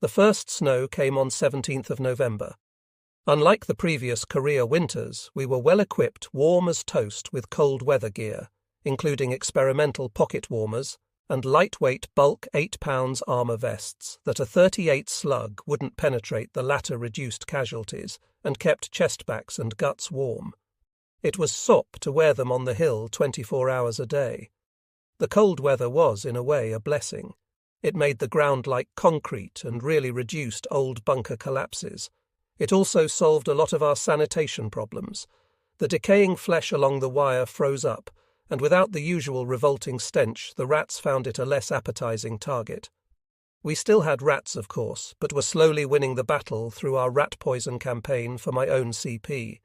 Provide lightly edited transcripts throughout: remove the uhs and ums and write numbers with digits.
The first snow came on 17th of November. Unlike the previous Korea winters, we were well equipped, warm as toast, with cold weather gear, including experimental pocket warmers and lightweight bulk 8-pound armor vests that a .38 slug wouldn't penetrate. The latter reduced casualties and kept chestbacks and guts warm. It was sop to wear them on the hill 24 hours a day. The cold weather was, in a way, a blessing. It made the ground like concrete and really reduced old bunker collapses. It also solved a lot of our sanitation problems. The decaying flesh along the wire froze up, and without the usual revolting stench, the rats found it a less appetizing target. We still had rats, of course, but were slowly winning the battle through our rat poison campaign for my own CP.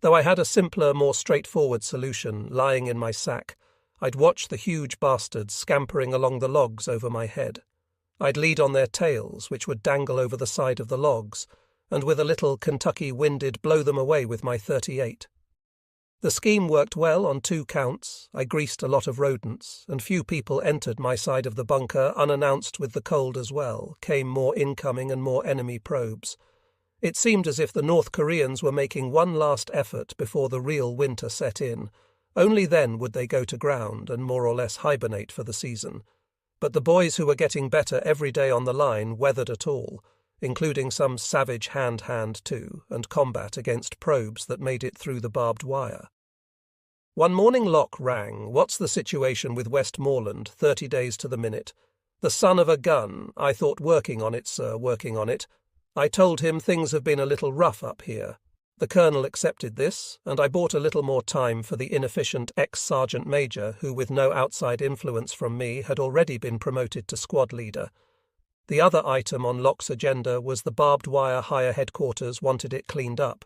Though I had a simpler, more straightforward solution lying in my sack, I'd watch the huge bastards scampering along the logs over my head. I'd lead on their tails, which would dangle over the side of the logs, and with a little Kentucky winded blow them away with my .38. The scheme worked well on 2 counts. I greased a lot of rodents, and few people entered my side of the bunker unannounced. With the cold as well came more incoming and more enemy probes. It seemed as if the North Koreans were making one last effort before the real winter set in. Only then would they go to ground and more or less hibernate for the season. But the boys who were getting better every day on the line weathered it all, including some savage hand-hand too, and combat against probes that made it through the barbed wire. One morning Locke rang. "What's the situation with Westmoreland, 30 days to the minute?" "The son of a gun. I thought working on it, sir, working on it." I told him things have been a little rough up here. The colonel accepted this, and I bought a little more time for the inefficient ex-sergeant major who, with no outside influence from me, had already been promoted to squad leader. The other item on Locke's agenda was the barbed wire higher headquarters wanted it cleaned up.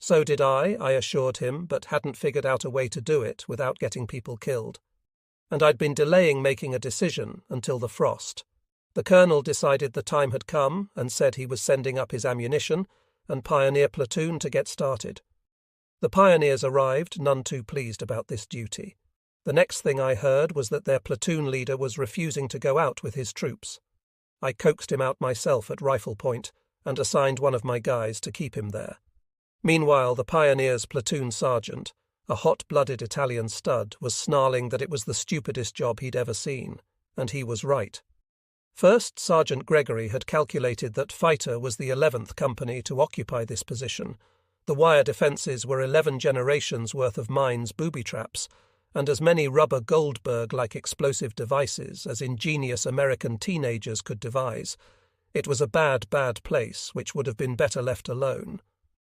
So did I assured him, but hadn't figured out a way to do it without getting people killed. And I'd been delaying making a decision until the frost. The colonel decided the time had come and said he was sending up his ammunition and pioneer platoon to get started. The pioneers arrived, none too pleased about this duty. The next thing I heard was that their platoon leader was refusing to go out with his troops. I coaxed him out myself at rifle point and assigned one of my guys to keep him there. Meanwhile, the pioneers' platoon sergeant, a hot-blooded Italian stud, was snarling that it was the stupidest job he'd ever seen, and he was right. First Sergeant Gregory had calculated that Fighter was the 11th company to occupy this position. The wire defences were 11 generations worth of mines, booby traps, and as many rubber Goldberg-like explosive devices as ingenious American teenagers could devise. It was a bad, bad place which would have been better left alone.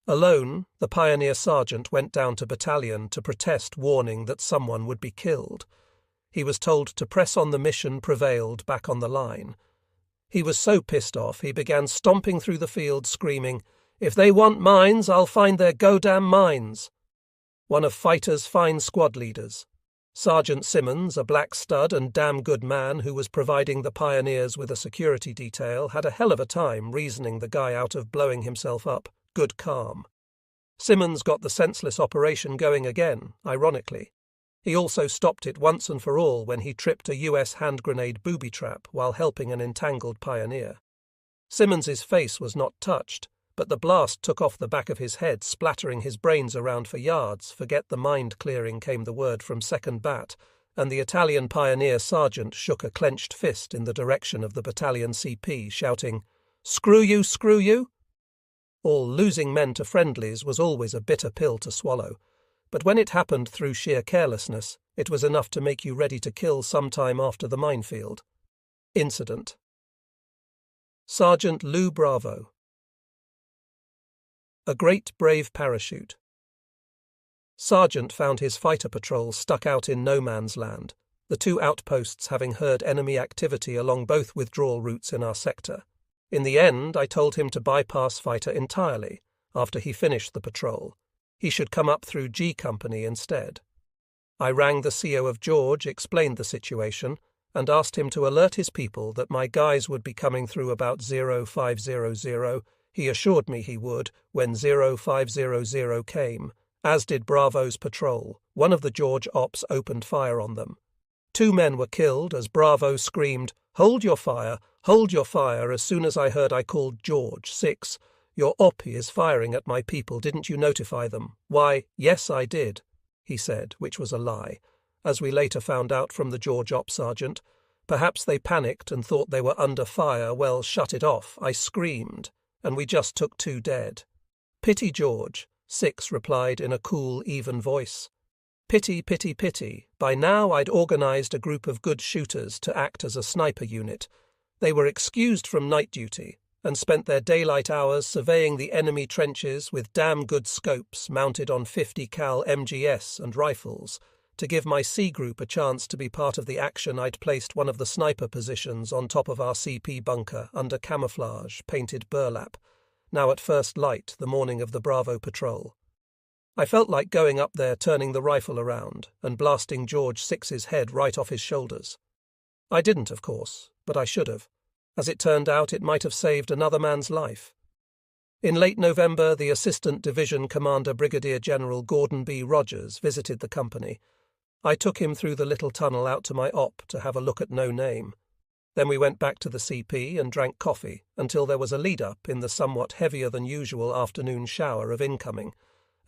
Alone, the pioneer sergeant went down to battalion to protest, warning that someone would be killed. He was told to press on. The mission prevailed back on the line. He was so pissed off he began stomping through the field screaming, "If they want mines, I'll find their goddamn mines." One of Fighter's fine squad leaders, Sergeant Simmons, a black stud and damn good man who was providing the pioneers with a security detail, had a hell of a time reasoning the guy out of blowing himself up. Good calm. Simmons got the senseless operation going again, ironically. He also stopped it once and for all when he tripped a US hand grenade booby trap while helping an entangled pioneer. Simmons's face was not touched, but the blast took off the back of his head, splattering his brains around for yards. Forget the mind clearing, came the word from second bat, and the Italian pioneer sergeant shook a clenched fist in the direction of the battalion CP, shouting, "Screw you, screw you!" All losing men to friendlies was always a bitter pill to swallow. But when it happened through sheer carelessness, it was enough to make you ready to kill sometime after the minefield. Incident. Sergeant Lou Bravo. A great brave parachute. Sergeant found his fighter patrol stuck out in no man's land, the 2 outposts having heard enemy activity along both withdrawal routes in our sector. In the end, I told him to bypass Fighter entirely after he finished the patrol. He should come up through G Company instead. I rang the CO of George, explained the situation, and asked him to alert his people that my guys would be coming through about 0500. He assured me he would when 0500 came, as did Bravo's patrol. One of the George ops opened fire on them. 2 men were killed as Bravo screamed, hold your fire, as soon as I heard I called George. 6. Your op is firing at my people, didn't you notify them? Why, yes I did, he said, which was a lie, as we later found out from the George op sergeant. Perhaps they panicked and thought they were under fire. Well, shut it off, I screamed, and we just took 2 dead. Pity George, 6 replied in a cool, even voice. Pity, pity, pity. By now I'd organised a group of good shooters to act as a sniper unit. They were excused from night duty and spent their daylight hours surveying the enemy trenches with damn good scopes mounted on 50 cal MGS and rifles. To give my C group a chance to be part of the action, I'd placed one of the sniper positions on top of our CP bunker under camouflage, painted burlap, now at first light the morning of the Bravo patrol. I felt like going up there, turning the rifle around and blasting George 6's head right off his shoulders. I didn't, of course, but I should have. As it turned out, it might have saved another man's life. In late November, the Assistant Division Commander Brigadier General Gordon B. Rogers visited the company. I took him through the little tunnel out to my op to have a look at No Name. Then we went back to the CP and drank coffee until there was a lead-up in the somewhat heavier-than-usual afternoon shower of incoming.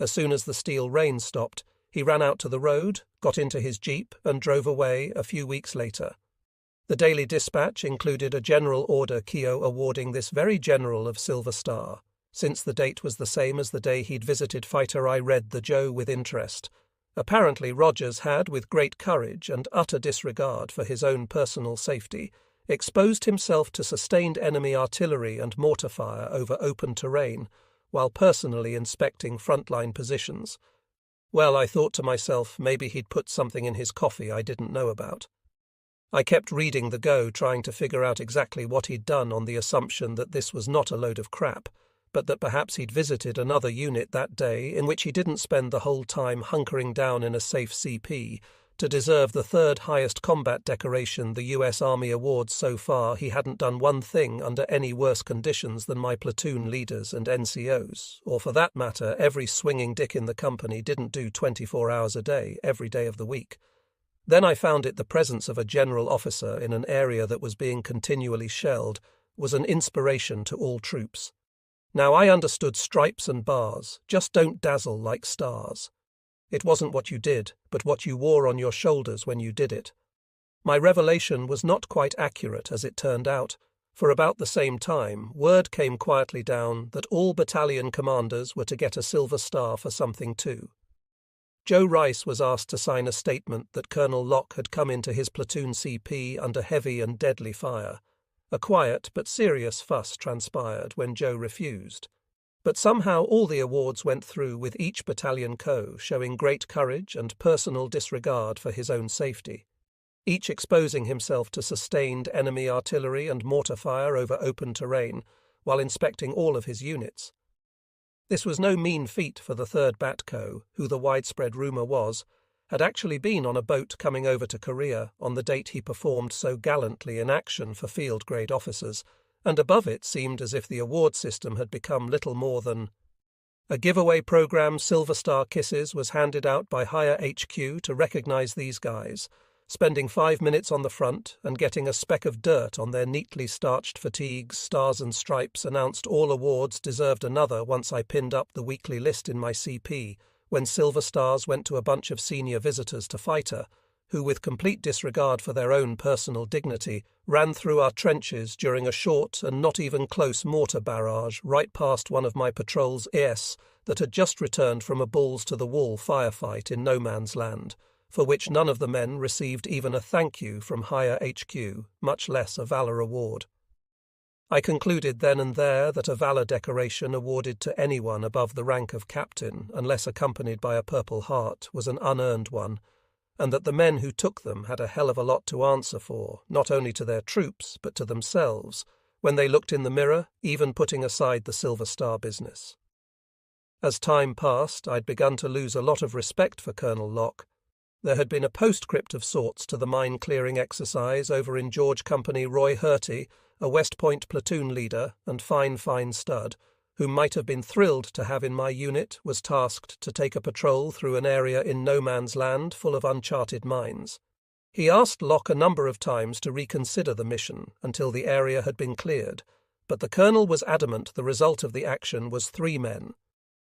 As soon as the steel rain stopped, he ran out to the road, got into his jeep, and drove away a few weeks later. The Daily Dispatch included a general order Keogh awarding this very general of Silver Star. Since the date was the same as the day he'd visited Fighter, I read the Joe with interest. Apparently Rogers had, with great courage and utter disregard for his own personal safety, exposed himself to sustained enemy artillery and mortar fire over open terrain, while personally inspecting frontline positions. Well, I thought to myself, maybe he'd put something in his coffee I didn't know about. I kept reading the Go, trying to figure out exactly what he'd done on the assumption that this was not a load of crap, but that perhaps he'd visited another unit that day in which he didn't spend the whole time hunkering down in a safe CP. To deserve the 3rd highest combat decoration the US Army awards so far, he hadn't done one thing under any worse conditions than my platoon leaders and NCOs, or for that matter, every swinging dick in the company didn't do 24 hours a day, every day of the week. Then I found it the presence of a general officer in an area that was being continually shelled was an inspiration to all troops. Now I understood stripes and bars, just don't dazzle like stars. It wasn't what you did, but what you wore on your shoulders when you did it. My revelation was not quite accurate as it turned out. For about the same time, word came quietly down that all battalion commanders were to get a Silver Star for something too. Joe Rice was asked to sign a statement that Colonel Locke had come into his platoon CP under heavy and deadly fire. A quiet but serious fuss transpired when Joe refused. But somehow all the awards went through, with each battalion co showing great courage and personal disregard for his own safety, each exposing himself to sustained enemy artillery and mortar fire over open terrain while inspecting all of his units. This was no mean feat for the 3rd Bat Co, who the widespread rumour was, had actually been on a boat coming over to Korea on the date he performed so gallantly in action for field-grade officers, and above it seemed as if the award system had become little more than a giveaway program. Silver Star Kisses was handed out by Higher HQ to recognise these guys, spending 5 minutes on the front and getting a speck of dirt on their neatly starched fatigues. Stars and Stripes announced all awards deserved another once I pinned up the weekly list in my CP, when Silver Stars went to a bunch of senior visitors to Fighter, who, with complete disregard for their own personal dignity, ran through our trenches during a short and not even close mortar barrage right past one of my patrol's ES that had just returned from a balls-to-the-wall firefight in no man's land, for which none of the men received even a thank you from Higher HQ, much less a Valour Award. I concluded then and there that a Valour decoration awarded to anyone above the rank of captain, unless accompanied by a Purple Heart, was an unearned one, and that the men who took them had a hell of a lot to answer for, not only to their troops, but to themselves, when they looked in the mirror, even putting aside the Silver Star business. As time passed, I'd begun to lose a lot of respect for Colonel Locke. There had been a postscript of sorts to the mine-clearing exercise over in George Company. Roy Hurty, a West Point platoon leader and fine stud, whom might have been thrilled to have in my unit, was tasked to take a patrol through an area in no man's land full of uncharted mines. He asked Locke a number of times to reconsider the mission until the area had been cleared, but the colonel was adamant the result of the action was 3 men.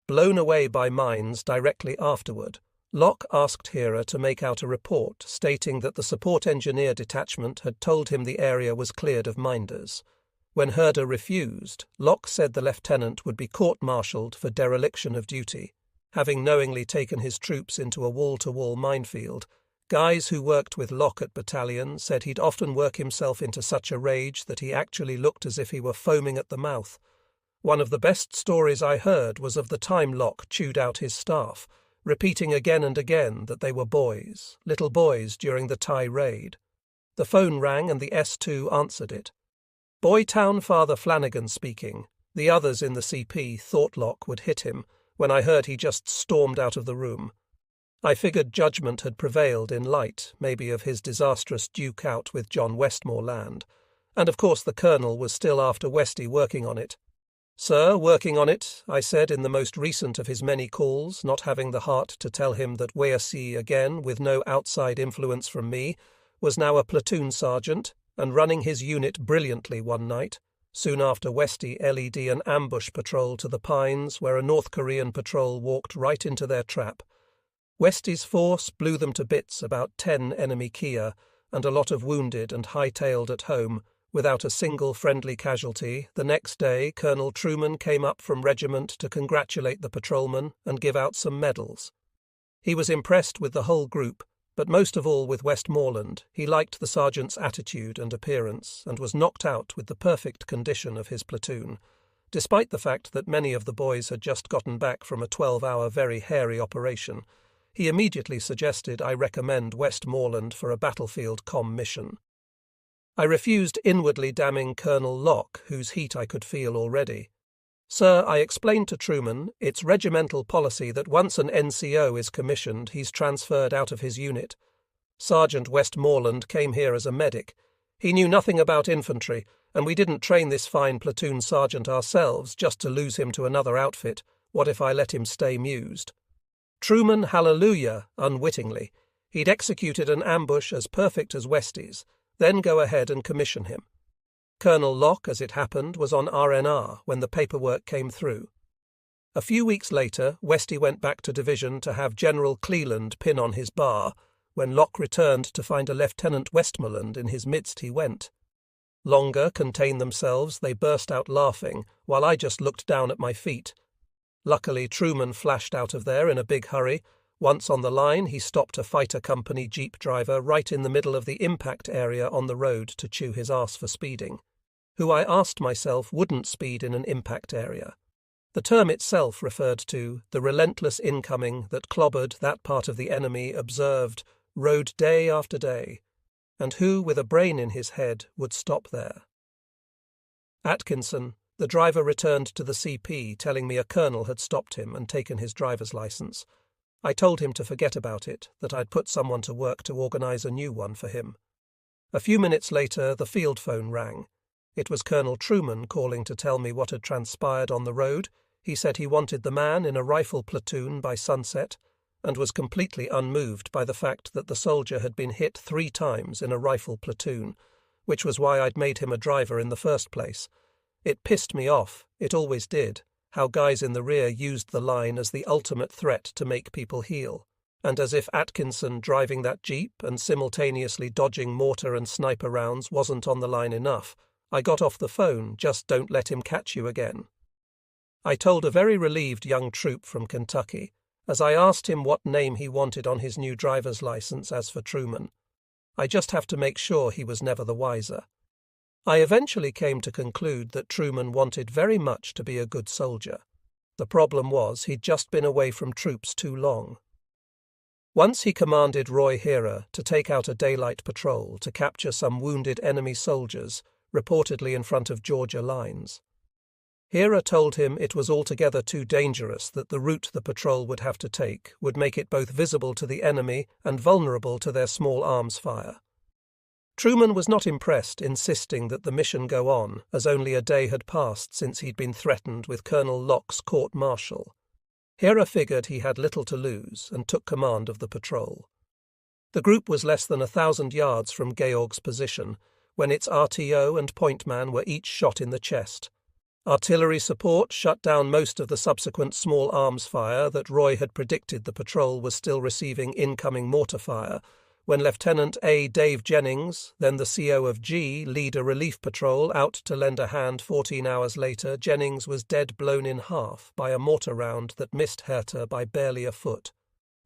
Blown away by mines directly afterward, Locke asked Hera to make out a report stating that the support engineer detachment had told him the area was cleared of minders. When Herder refused, Locke said the lieutenant would be court-martialed for dereliction of duty, having knowingly taken his troops into a wall-to-wall minefield. Guys who worked with Locke at battalion said he'd often work himself into such a rage that he actually looked as if he were foaming at the mouth. One of the best stories I heard was of the time Locke chewed out his staff, repeating again and again that they were boys, little boys during the Thai raid. The phone rang and the S2 answered it. Boytown Father Flanagan speaking. The others in the CP thought Locke would hit him when I heard he just stormed out of the room. I figured judgment had prevailed in light, maybe of his disastrous duke out with John Westmoreland, and of course the colonel was still after Westy working on it. Sir, working on it, I said in the most recent of his many calls, not having the heart to tell him that Weasi again, with no outside influence from me, was now a platoon sergeant, and running his unit brilliantly one night, soon after Westy led an ambush patrol to the Pines where a North Korean patrol walked right into their trap. Westy's force blew them to bits, about 10 enemy Kia, and a lot of wounded and hightailed at home, without a single friendly casualty. The next day, Colonel Truman came up from regiment to congratulate the patrolmen and give out some medals. He was impressed with the whole group, but most of all with Westmoreland. He liked the sergeant's attitude and appearance, and was knocked out with the perfect condition of his platoon, despite the fact that many of the boys had just gotten back from a 12-hour very hairy operation. He immediately suggested I recommend Westmoreland for a battlefield comm mission. I refused, inwardly damning Colonel Locke, whose heat I could feel already. Sir, I explained to Truman, it's regimental policy that once an NCO is commissioned, he's transferred out of his unit. Sergeant Westmoreland came here as a medic. He knew nothing about infantry, and we didn't train this fine platoon sergeant ourselves just to lose him to another outfit. What if I let him stay mused? Truman, hallelujah, unwittingly. He'd executed an ambush as perfect as Westy's, then go ahead and commission him. Colonel Locke, as it happened, was on RNR when the paperwork came through. A few weeks later, Westy went back to division to have General Cleland pin on his bar. When Locke returned to find a Lieutenant Westmoreland in his midst, he went. Longer contained themselves, they burst out laughing, while I just looked down at my feet. Luckily, Truman flashed out of there in a big hurry. Once on the line, he stopped a fighter company jeep driver right in the middle of the impact area on the road to chew his ass for speeding, who I asked myself wouldn't speed in an impact area. The term itself referred to the relentless incoming that clobbered that part of the enemy observed, rode day after day, and who, with a brain in his head, would stop there. Atkinson, the driver, returned to the CP, telling me a colonel had stopped him and taken his driver's license. I told him to forget about it, that I'd put someone to work to organize a new one for him. A few minutes later, the field phone rang. It was Colonel Truman calling to tell me what had transpired on the road. He said he wanted the man in a rifle platoon by sunset, and was completely unmoved by the fact that the soldier had been hit 3 times in a rifle platoon, which was why I'd made him a driver in the first place. It pissed me off, it always did, how guys in the rear used the line as the ultimate threat to make people heel, and as if Atkinson driving that jeep and simultaneously dodging mortar and sniper rounds wasn't on the line enough. I got off the phone, just don't let him catch you again. I told a very relieved young troop from Kentucky, as I asked him what name he wanted on his new driver's license as for Truman. I just have to make sure he was never the wiser. I eventually came to conclude that Truman wanted very much to be a good soldier. The problem was he'd just been away from troops too long. Once he commanded Roy Hera to take out a daylight patrol to capture some wounded enemy soldiers, reportedly in front of Georgia lines. Hera told him it was altogether too dangerous, that the route the patrol would have to take would make it both visible to the enemy and vulnerable to their small arms fire. Truman was not impressed, insisting that the mission go on, as only a day had passed since he'd been threatened with Colonel Locke's court-martial. Hera figured he had little to lose and took command of the patrol. The group was less than 1,000 yards from Georg's position, when its RTO and pointman were each shot in the chest. Artillery support shut down most of the subsequent small arms fire that Roy had predicted the patrol was still receiving incoming mortar fire, when Lieutenant A. Dave Jennings, then the CO of G, lead a relief patrol out to lend a hand 14 hours later. Jennings was dead blown in half by a mortar round that missed Herta by barely a foot.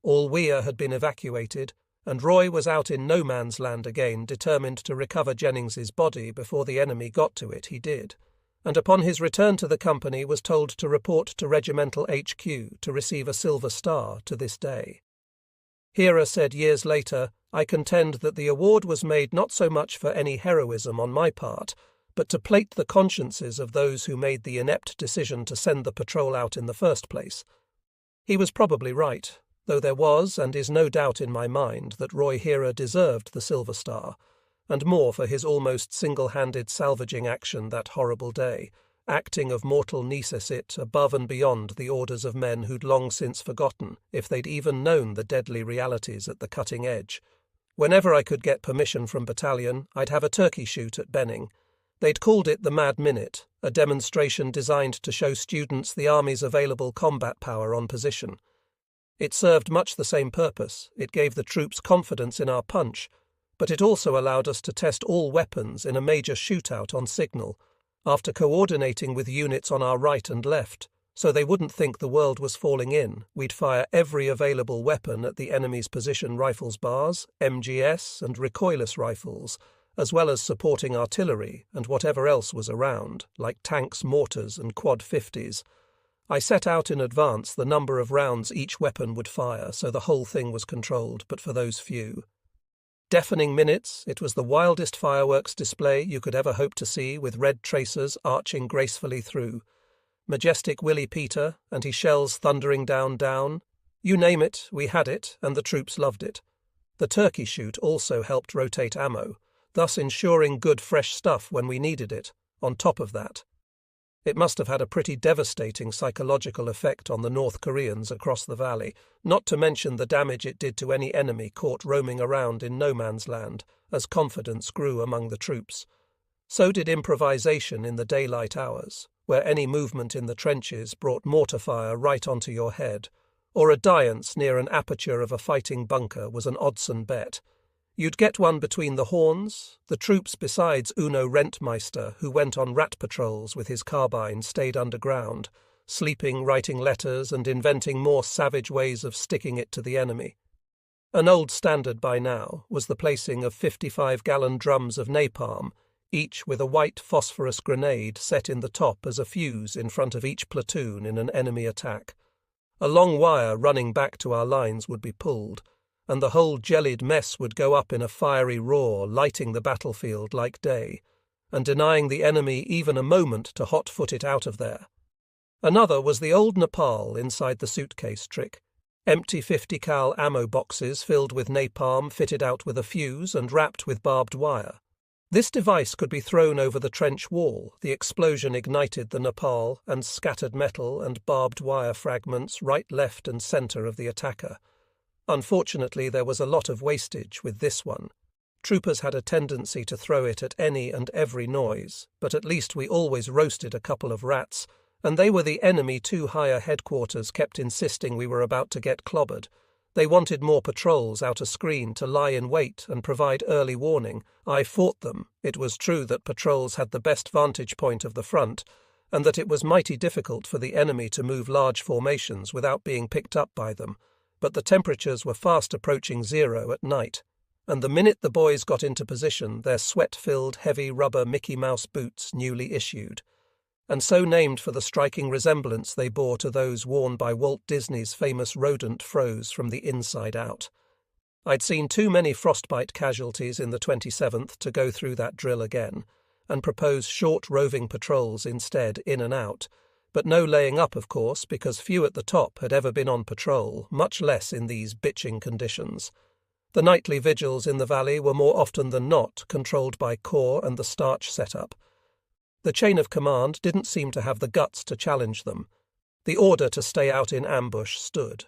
All Weir had been evacuated, and Roy was out in no man's land again, determined to recover Jennings's body before the enemy got to it. He did, and upon his return to the company was told to report to Regimental HQ to receive a Silver Star to this day. Hera said years later, "I contend that the award was made not so much for any heroism on my part, but to plate the consciences of those who made the inept decision to send the patrol out in the first place." He was probably right, though there was and is no doubt in my mind that Roy Hera deserved the Silver Star, and more for his almost single-handed salvaging action that horrible day, acting of mortal necessity above and beyond the orders of men who'd long since forgotten if they'd even known the deadly realities at the cutting edge. Whenever I could get permission from battalion, I'd have a turkey shoot at Benning. They'd called it the Mad Minute, a demonstration designed to show students the Army's available combat power on position. It served much the same purpose. It gave the troops confidence in our punch, but it also allowed us to test all weapons in a major shootout on signal, after coordinating with units on our right and left, so they wouldn't think the world was falling in. We'd fire every available weapon at the enemy's position rifles bars, MGS and recoilless rifles, as well as supporting artillery and whatever else was around, like tanks, mortars and quad 50s. I set out in advance the number of rounds each weapon would fire, so the whole thing was controlled, but for those few. Deafening minutes, it was the wildest fireworks display you could ever hope to see, with red tracers arching gracefully through. Majestic Willie Peter, and his shells thundering down. You name it, we had it, and the troops loved it. The turkey shoot also helped rotate ammo, thus ensuring good fresh stuff when we needed it, on top of that. It must have had a pretty devastating psychological effect on the North Koreans across the valley, not to mention the damage it did to any enemy caught roaming around in no man's land, as confidence grew among the troops. So did improvisation in the daylight hours, where any movement in the trenches brought mortar fire right onto your head, or a diance near an aperture of a fighting bunker was an oddson bet. You'd get one between the horns. The troops, besides Uno Rentmeister, who went on rat patrols with his carbine, stayed underground, sleeping, writing letters, and inventing more savage ways of sticking it to the enemy. An old standard by now was the placing of 55-gallon drums of napalm, each with a white phosphorus grenade set in the top as a fuse in front of each platoon in an enemy attack. A long wire running back to our lines would be pulled, and the whole jellied mess would go up in a fiery roar, lighting the battlefield like day, and denying the enemy even a moment to hot-foot it out of there. Another was the old Nepal inside the suitcase trick. Empty 50-cal ammo boxes filled with napalm fitted out with a fuse and wrapped with barbed wire. This device could be thrown over the trench wall. The explosion ignited the Nepal and scattered metal and barbed wire fragments right, left and centre of the attacker. Unfortunately, there was a lot of wastage with this one. Troopers had a tendency to throw it at any and every noise, but at least we always roasted a couple of rats, and they were the enemy. 2 higher headquarters kept insisting we were about to get clobbered. They wanted more patrols out a screen to lie in wait and provide early warning. I fought them. It was true that patrols had the best vantage point of the front, and that it was mighty difficult for the enemy to move large formations without being picked up by them. But the temperatures were fast approaching 0 at night, and the minute the boys got into position, their sweat-filled, heavy rubber Mickey Mouse boots newly issued, and so named for the striking resemblance they bore to those worn by Walt Disney's famous rodent froze from the inside out. I'd seen too many frostbite casualties in the 27th to go through that drill again, and propose short roving patrols instead, in and out, but no laying up, of course, because few at the top had ever been on patrol, much less in these bitching conditions. The nightly vigils in the valley were more often than not controlled by Corps and the starch setup. The chain of command didn't seem to have the guts to challenge them. The order to stay out in ambush stood.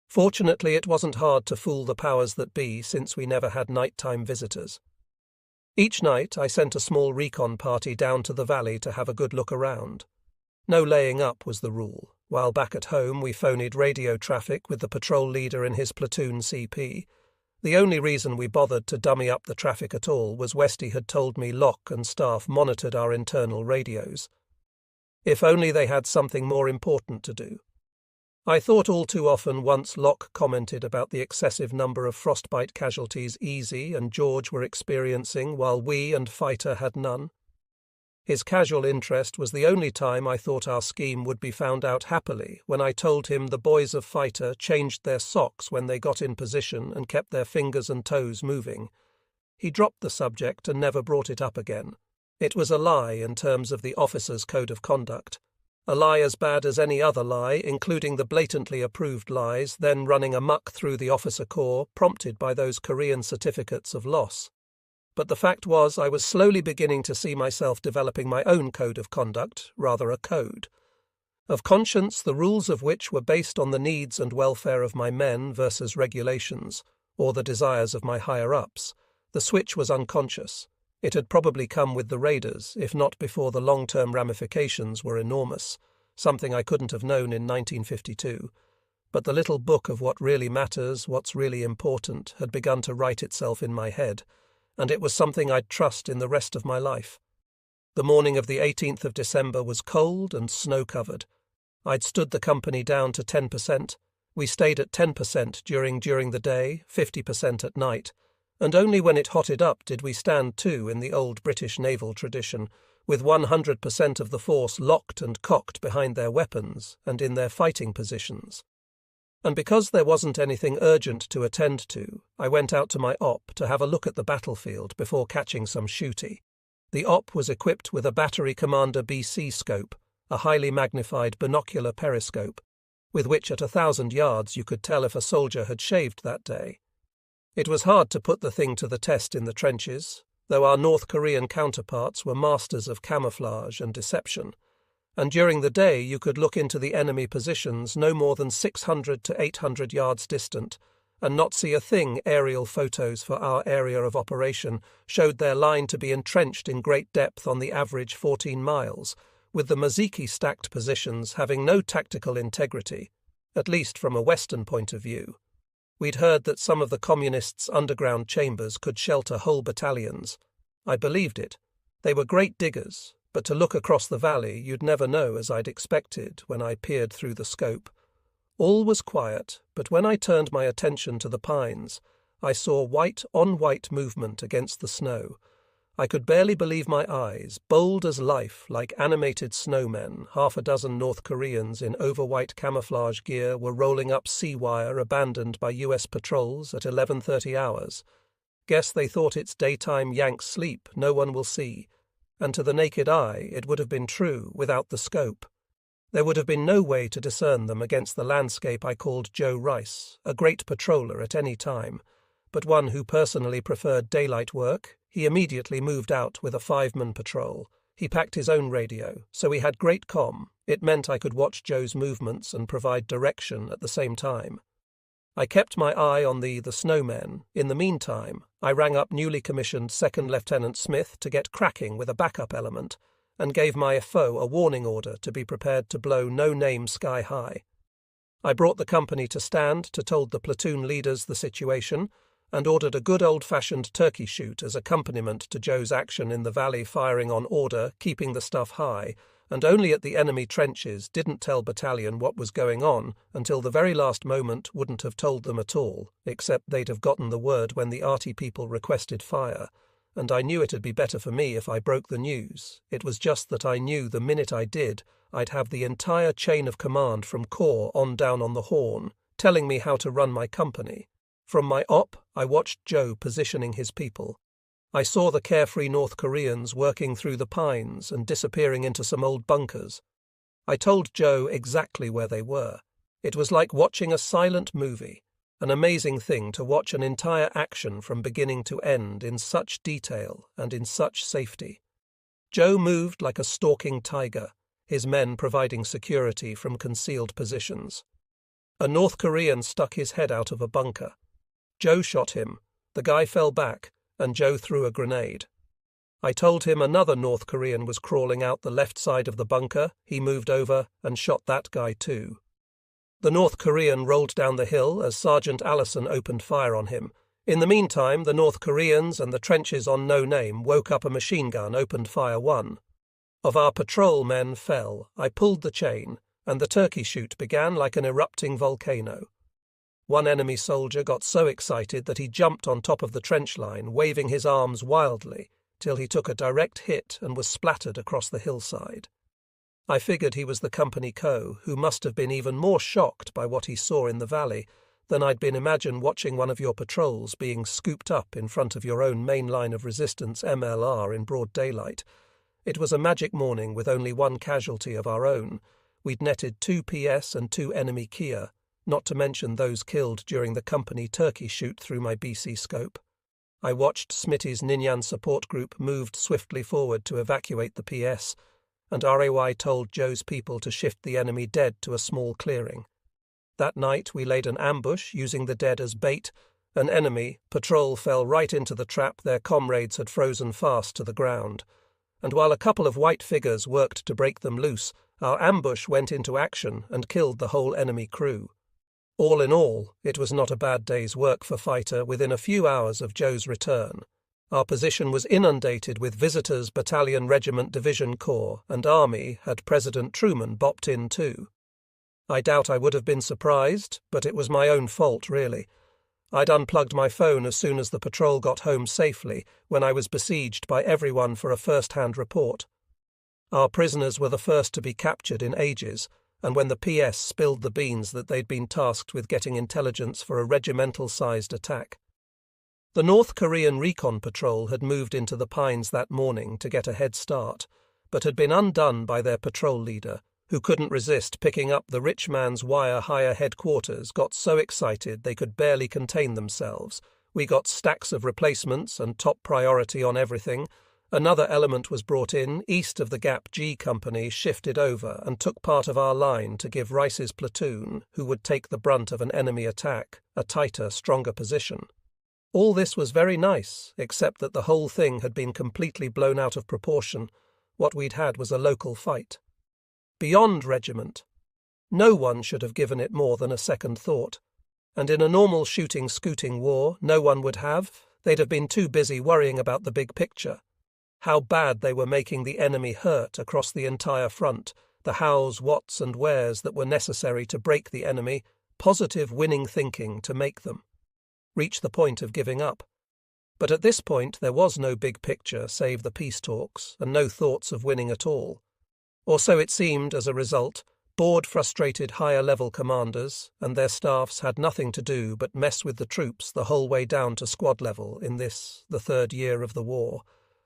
Fortunately, it wasn't hard to fool the powers that be since we never had nighttime visitors. Each night I sent a small recon party down to the valley to have a good look around. No laying up was the rule. While back at home we phonied radio traffic with the patrol leader and his platoon CP. The only reason we bothered to dummy up the traffic at all was Westy had told me Locke and staff monitored our internal radios. If only they had something more important to do. I thought all too often once Locke commented about the excessive number of frostbite casualties Easy and George were experiencing while we and Fighter had none. His casual interest was the only time I thought our scheme would be found out happily when I told him the boys of Fighter changed their socks when they got in position and kept their fingers and toes moving. He dropped the subject and never brought it up again. It was a lie in terms of the officer's code of conduct. A lie as bad as any other lie, including the blatantly approved lies then running amok through the officer corps, prompted by those Korean certificates of loss. But the fact was I was slowly beginning to see myself developing my own code of conduct, rather a code. Of conscience, the rules of which were based on the needs and welfare of my men versus regulations, or the desires of my higher-ups. The switch was unconscious. It had probably come with the raiders, if not before the long-term ramifications were enormous, something I couldn't have known in 1952. But the little book of what really matters, what's really important, had begun to write itself in my head, and it was something I'd trust in the rest of my life. The morning of the 18th of December was cold and snow-covered. I'd stood the company down to 10%. We stayed at 10% during the day, 50% at night, and only when it hotted up did we stand to in the old British naval tradition, with 100% of the force locked and cocked behind their weapons and in their fighting positions. And because there wasn't anything urgent to attend to, I went out to my op to have a look at the battlefield before catching some shooty. The op was equipped with a Battery Commander BC scope, a highly magnified binocular periscope, with which at 1,000 yards you could tell if a soldier had shaved that day. It was hard to put the thing to the test in the trenches, though our North Korean counterparts were masters of camouflage and deception, and during the day you could look into the enemy positions no more than 600 to 800 yards distant, and not see a thing. Aerial photos for our area of operation showed their line to be entrenched in great depth on the average 14 miles, with the Maziki stacked positions having no tactical integrity, at least from a Western point of view. We'd heard that some of the communists' underground chambers could shelter whole battalions. I believed it. They were great diggers, but to look across the valley you'd never know as I'd expected when I peered through the scope. All was quiet, but when I turned my attention to the pines, I saw white-on-white movement against the snow. I could barely believe my eyes. Bold as life, like animated snowmen, 6 North Koreans in over-white camouflage gear were rolling up sea wire abandoned by US patrols at 11:30 hours. Guess they thought it's daytime Yanks sleep, no one will see. And to the naked eye it would have been true without the scope. There would have been no way to discern them against the landscape I called Joe Rice, a great patroller at any time, but one who personally preferred daylight work. He immediately moved out with a 5-man patrol. He packed his own radio, so we had great comm. It meant I could watch Joe's movements and provide direction at the same time. I kept my eye on the snowmen. In the meantime, I rang up newly commissioned 2nd Lieutenant Smith to get cracking with a backup element, and gave my FO a warning order to be prepared to blow no name sky high. I brought the company to stand to told the platoon leaders the situation, and ordered a good old-fashioned turkey shoot as accompaniment to Joe's action in the valley, firing on order, keeping the stuff high, and only at the enemy trenches. Didn't tell battalion what was going on until the very last moment. Wouldn't have told them at all, except they'd have gotten the word when the arty people requested fire, and I knew it'd be better for me if I broke the news. It was just that I knew the minute I did, I'd have the entire chain of command from corps on down on the horn, telling me how to run my company. From my op, I watched Joe positioning his people. I saw the carefree North Koreans working through the pines and disappearing into some old bunkers. I told Joe exactly where they were. It was like watching a silent movie, an amazing thing to watch an entire action from beginning to end in such detail and in such safety. Joe moved like a stalking tiger, his men providing security from concealed positions. A North Korean stuck his head out of a bunker. Joe shot him. The guy fell back, and Joe threw a grenade. I told him another North Korean was crawling out the left side of the bunker. He moved over and shot that guy too. The North Korean rolled down the hill as Sergeant Allison opened fire on him. In the meantime, the North Koreans and the trenches on No Name woke up a machine gun, opened fire. One of our patrol men fell. I pulled the chain, and the turkey shoot began like an erupting volcano. One enemy soldier got so excited that he jumped on top of the trench line, waving his arms wildly, till he took a direct hit and was splattered across the hillside. I figured he was the company co, who must have been even more shocked by what he saw in the valley than I'd been imagined watching one of your patrols being scooped up in front of your own main line of resistance MLR in broad daylight. It was a magic morning with only one casualty of our own. We'd netted 2 PS and 2 enemy Kia, not to mention those killed during the company turkey shoot through my BC scope. I watched Smitty's Ninian support group moved swiftly forward to evacuate the PS, and RAY told Joe's people to shift the enemy dead to a small clearing. That night we laid an ambush using the dead as bait. An enemy patrol fell right into the trap their comrades had frozen fast to the ground, and while a couple of white figures worked to break them loose, our ambush went into action and killed the whole enemy crew. All in all, it was not a bad day's work for Fighter within a few hours of Joe's return. Our position was inundated with visitors, battalion, regiment, division, corps, and army had President Truman bopped in too. I doubt I would have been surprised, but it was my own fault, really. I'd unplugged my phone as soon as the patrol got home safely, when I was besieged by everyone for a first-hand report. Our prisoners were the first to be captured in ages, and when the PS spilled the beans that they'd been tasked with getting intelligence for a regimental-sized attack. The North Korean Recon Patrol had moved into the Pines that morning to get a head start, but had been undone by their patrol leader, who couldn't resist picking up the rich man's wire higher headquarters, got so excited they could barely contain themselves. We got stacks of replacements and top priority on everything. Another element was brought in, east of the Gap. G Company shifted over and took part of our line to give Rice's platoon, who would take the brunt of an enemy attack, a tighter, stronger position. All this was very nice, except that the whole thing had been completely blown out of proportion. What we'd had was a local fight. Beyond regiment. No one should have given it more than a second thought. And in a normal shooting-scooting war, no one would have. They'd have been too busy worrying about the big picture. How bad they were making the enemy hurt across the entire front, the hows, whats and wheres that were necessary to break the enemy, positive winning thinking to make them reach the point of giving up. But at this point there was no big picture save the peace talks, and no thoughts of winning at all. Or so it seemed as a result. Bored, frustrated higher-level commanders and their staffs had nothing to do but mess with the troops the whole way down to squad level in this, the third year of the war.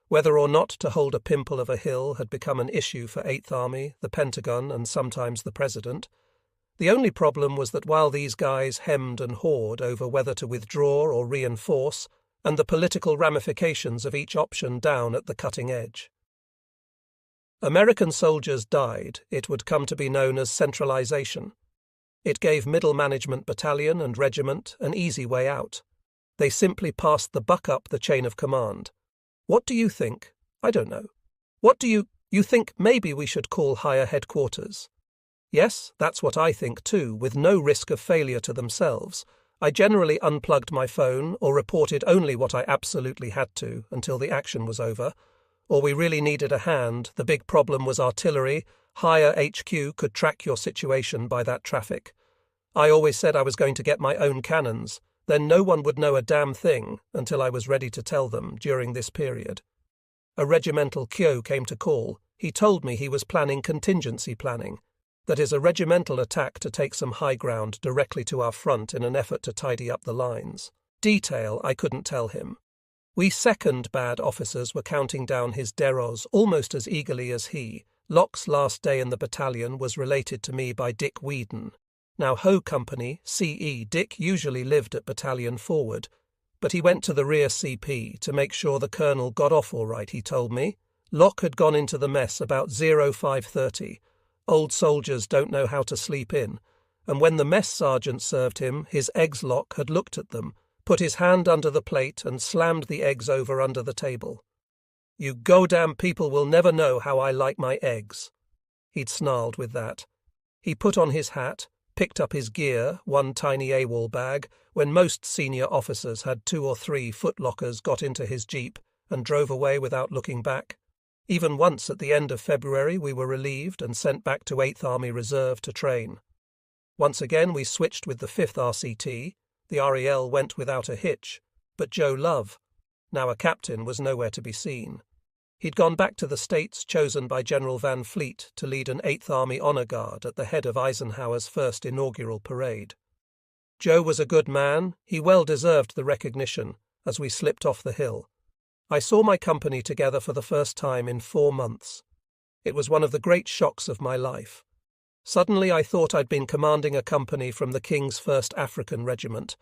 Whether or not to hold a pimple of a hill had become an issue for 8th Army, the Pentagon, and sometimes the President. The only problem was that while these guys hemmed and hawed over whether to withdraw or reinforce, and the political ramifications of each option down at the cutting edge. American soldiers died, it would come to be known as centralization. It gave middle management battalion and regiment an easy way out. They simply passed the buck up the chain of command. What do you think? I don't know. What do you think maybe we should call higher headquarters? Yes, that's what I think too, with no risk of failure to themselves. I generally unplugged my phone or reported only what I absolutely had to until the action was over. Or we really needed a hand. The big problem was artillery. Higher HQ could track your situation by that traffic. I always said I was going to get my own cannons. Then no one would know a damn thing until I was ready to tell them during this period. A regimental Kyo came to call. He told me he was planning contingency planning. That is a regimental attack to take some high ground directly to our front in an effort to tidy up the lines. Detail I couldn't tell him. We second bad officers were counting down his deros almost as eagerly as he. Locke's last day in the battalion was related to me by Dick Whedon. Now Ho Company, CE, Dick usually lived at battalion forward, but he went to the rear CP to make sure the colonel got off all right, he told me. Locke had gone into the mess about 0530. Old soldiers don't know how to sleep in. and when the mess sergeant served him, his eggs lock had looked at them, put his hand under the plate and slammed the eggs over under the table. "You goddamn people will never know how I like my eggs." He'd snarled with that. He put on his hat, picked up his gear, one tiny AWOL bag, when most senior officers had 2 or 3 footlockers, got into his jeep and drove away without looking back. Even once at the end of February we were relieved and sent back to 8th Army Reserve to train. Once again we switched with the 5th RCT. The REL went without a hitch, but Joe Love, now a captain, was nowhere to be seen. He'd gone back to the States, chosen by General Van Fleet to lead an 8th Army Honor Guard at the head of Eisenhower's first inaugural parade. Joe was a good man. He well deserved the recognition as we slipped off the hill. I saw my company together for the first time in 4 months. It was one of the great shocks of my life. Suddenly I thought I'd been commanding a company from the King's 1st African Regiment.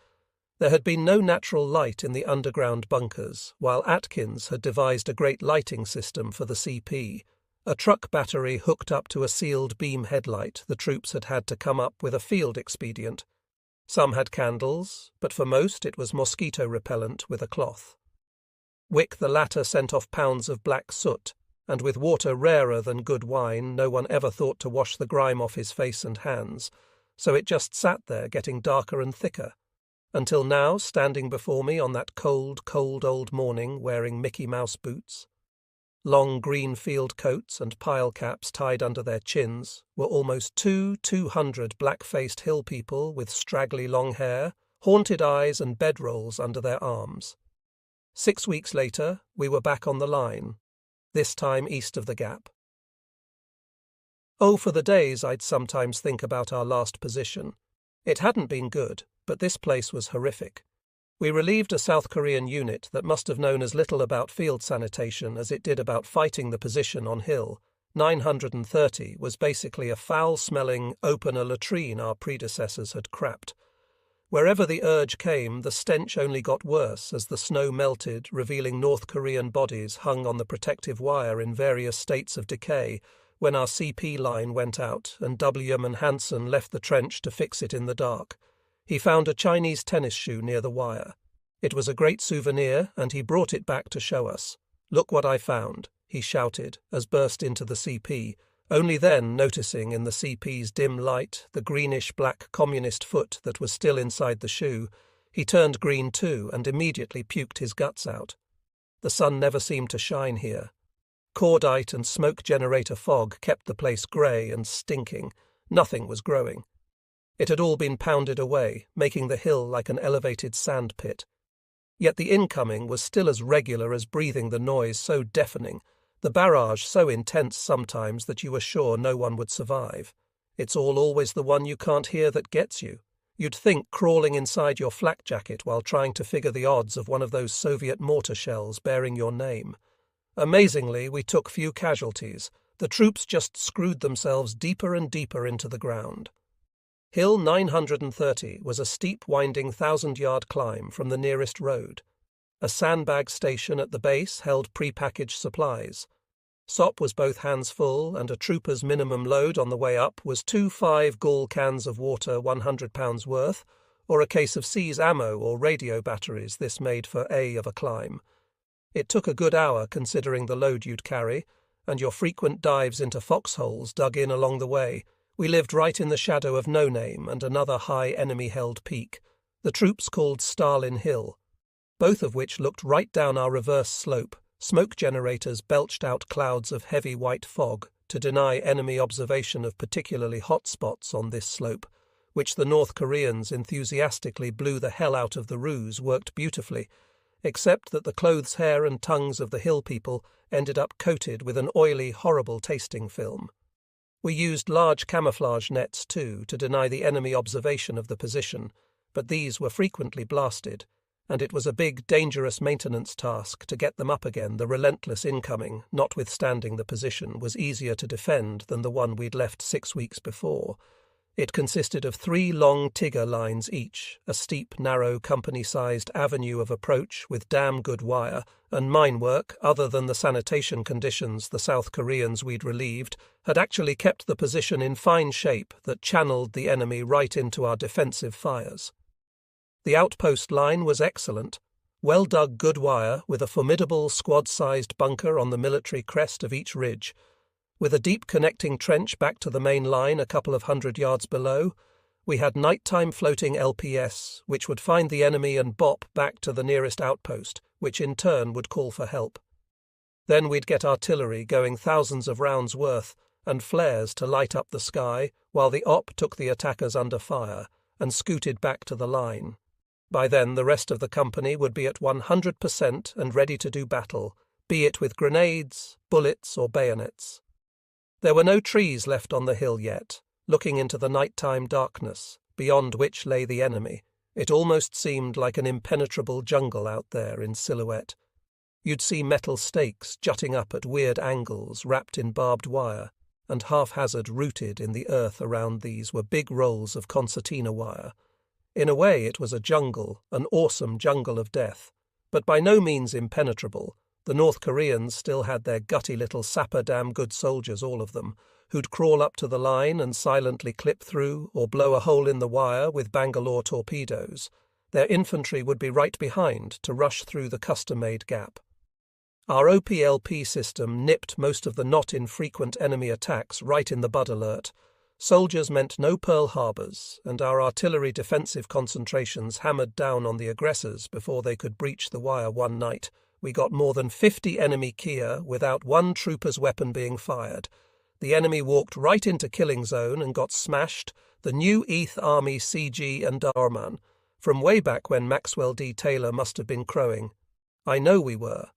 There had been no natural light in the underground bunkers, while Atkins had devised a great lighting system for the CP, a truck battery hooked up to a sealed beam headlight. The troops had had to come up with a field expedient. Some had candles, but for most it was mosquito repellent with a cloth. Wick the latter sent off pounds of black soot, and with water rarer than good wine, no one ever thought to wash the grime off his face and hands, so it just sat there getting darker and thicker, until now, standing before me on that cold, cold old morning, wearing Mickey Mouse boots, long green field coats and pile caps tied under their chins, were almost 200 black-faced hill people with straggly long hair, haunted eyes and bedrolls under their arms. 6 weeks later, we were back on the line, this time east of the Gap. Oh, for the days I'd sometimes think about our last position. It hadn't been good, but this place was horrific. We relieved a South Korean unit that must have known as little about field sanitation as it did about fighting the position on hill. 930 was basically a foul-smelling, open-a latrine our predecessors had crapped. Wherever the urge came, the stench only got worse as the snow melted, revealing North Korean bodies hung on the protective wire in various states of decay when our CP line went out and W. Hansen left the trench to fix it in the dark. He found a Chinese tennis shoe near the wire. It was a great souvenir, and he brought it back to show us. "Look what I found," he shouted as burst into the CP, only then noticing in the CP's dim light the greenish-black communist foot that was still inside the shoe. He turned green too and immediately puked his guts out. The sun never seemed to shine here. Cordite and smoke generator fog kept the place grey and stinking. Nothing was growing. It had all been pounded away, making the hill like an elevated sand pit. Yet the incoming was still as regular as breathing, the noise so deafening, the barrage so intense sometimes that you were sure no one would survive. It's always the one you can't hear that gets you. You'd think crawling inside your flak jacket while trying to figure the odds of one of those Soviet mortar shells bearing your name. Amazingly, we took few casualties. The troops just screwed themselves deeper and deeper into the ground. Hill 930 was a steep, winding 1,000-yard climb from the nearest road. A sandbag station at the base held pre-packaged supplies. SOP was both hands full, and a trooper's minimum load on the way up was 2 5-gall cans of water 100 pounds worth, or a case of C's ammo or radio batteries, this made for A of a climb. It took a good hour considering the load you'd carry, and your frequent dives into foxholes dug in along the way. We lived right in the shadow of No Name and another high enemy-held peak, the troops called Stalin Hill, both of which looked right down our reverse slope. Smoke generators belched out clouds of heavy white fog to deny enemy observation of particularly hot spots on this slope, which the North Koreans enthusiastically blew the hell out of. The ruse worked beautifully, except that the clothes, hair and tongues of the hill people ended up coated with an oily, horrible-tasting film. We used large camouflage nets, too, to deny the enemy observation of the position, but these were frequently blasted, and it was a big, dangerous maintenance task to get them up again. The relentless incoming, notwithstanding the position, was easier to defend than the one we'd left 6 weeks before. It consisted of 3 long Tigger lines each, a steep, narrow, company-sized avenue of approach with damn good wire, and mine work, other than the sanitation conditions the South Koreans we'd relieved, had actually kept the position in fine shape that channeled the enemy right into our defensive fires. The outpost line was excellent. Well-dug good wire with a formidable squad-sized bunker on the military crest of each ridge, with a deep connecting trench back to the main line a couple of 100 yards below. We had nighttime floating LPS, which would find the enemy and bop back to the nearest outpost, which in turn would call for help. Then we'd get artillery going thousands of rounds worth, and flares to light up the sky, while the op took the attackers under fire, and scooted back to the line. By then the rest of the company would be at 100% and ready to do battle, be it with grenades, bullets, or bayonets. There were no trees left on the hill yet, looking into the nighttime darkness, beyond which lay the enemy. It almost seemed like an impenetrable jungle out there in silhouette. You'd see metal stakes jutting up at weird angles wrapped in barbed wire, and haphazard rooted in the earth around these were big rolls of concertina wire. In a way it was a jungle, an awesome jungle of death, but by no means impenetrable. The North Koreans still had their gutty little sapper damn good soldiers, all of them, who'd crawl up to the line and silently clip through or blow a hole in the wire with Bangalore torpedoes. Their infantry would be right behind to rush through the custom-made gap. Our OPLP system nipped most of the not infrequent enemy attacks right in the bud alert. Soldiers meant no Pearl Harbors, and our artillery defensive concentrations hammered down on the aggressors before they could breach the wire one night. We got more than 50 enemy Kia without one trooper's weapon being fired. The enemy walked right into killing zone and got smashed, the new ETH Army CG and Darman, from way back when Maxwell D. Taylor must have been crowing. I know we were.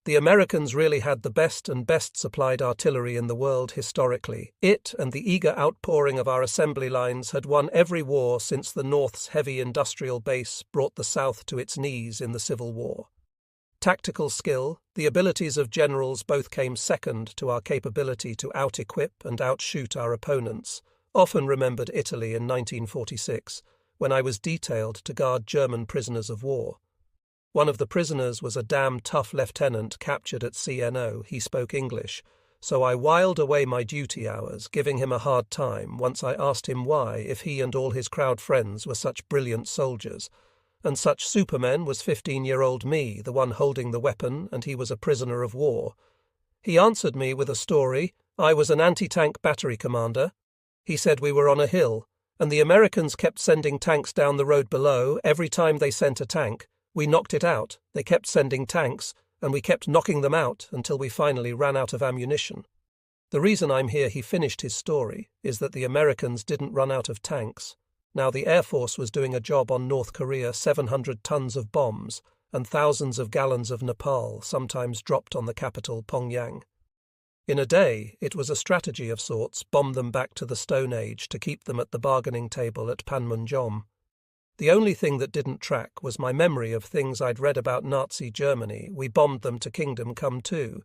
The Americans really had the best and best supplied artillery in the world historically. It and the eager outpouring of our assembly lines had won every war since the North's heavy industrial base brought the South to its knees in the Civil War. Tactical skill, the abilities of generals both came second to our capability to out-equip and outshoot our opponents. Often remembered Italy in 1946, when I was detailed to guard German prisoners of war. One of the prisoners was a damn tough lieutenant captured at CNO. He spoke English, so I whiled away my duty hours, giving him a hard time once I asked him why, if he and all his crowd friends were such brilliant soldiers, and such supermen was 15-year-old me, the one holding the weapon, and he was a prisoner of war. He answered me with a story. I was an anti-tank battery commander. He said we were on a hill, and the Americans kept sending tanks down the road below. Every time they sent a tank, we knocked it out. They kept sending tanks, and we kept knocking them out until we finally ran out of ammunition. The reason I'm here, he finished his story, is that the Americans didn't run out of tanks. Now the Air Force was doing a job on North Korea, 700 tons of bombs and thousands of gallons of napalm, sometimes dropped on the capital, Pyongyang. In a day, it was a strategy of sorts, bomb them back to the Stone Age to keep them at the bargaining table at Panmunjom. The only thing that didn't track was my memory of things I'd read about Nazi Germany. We bombed them to Kingdom Come too.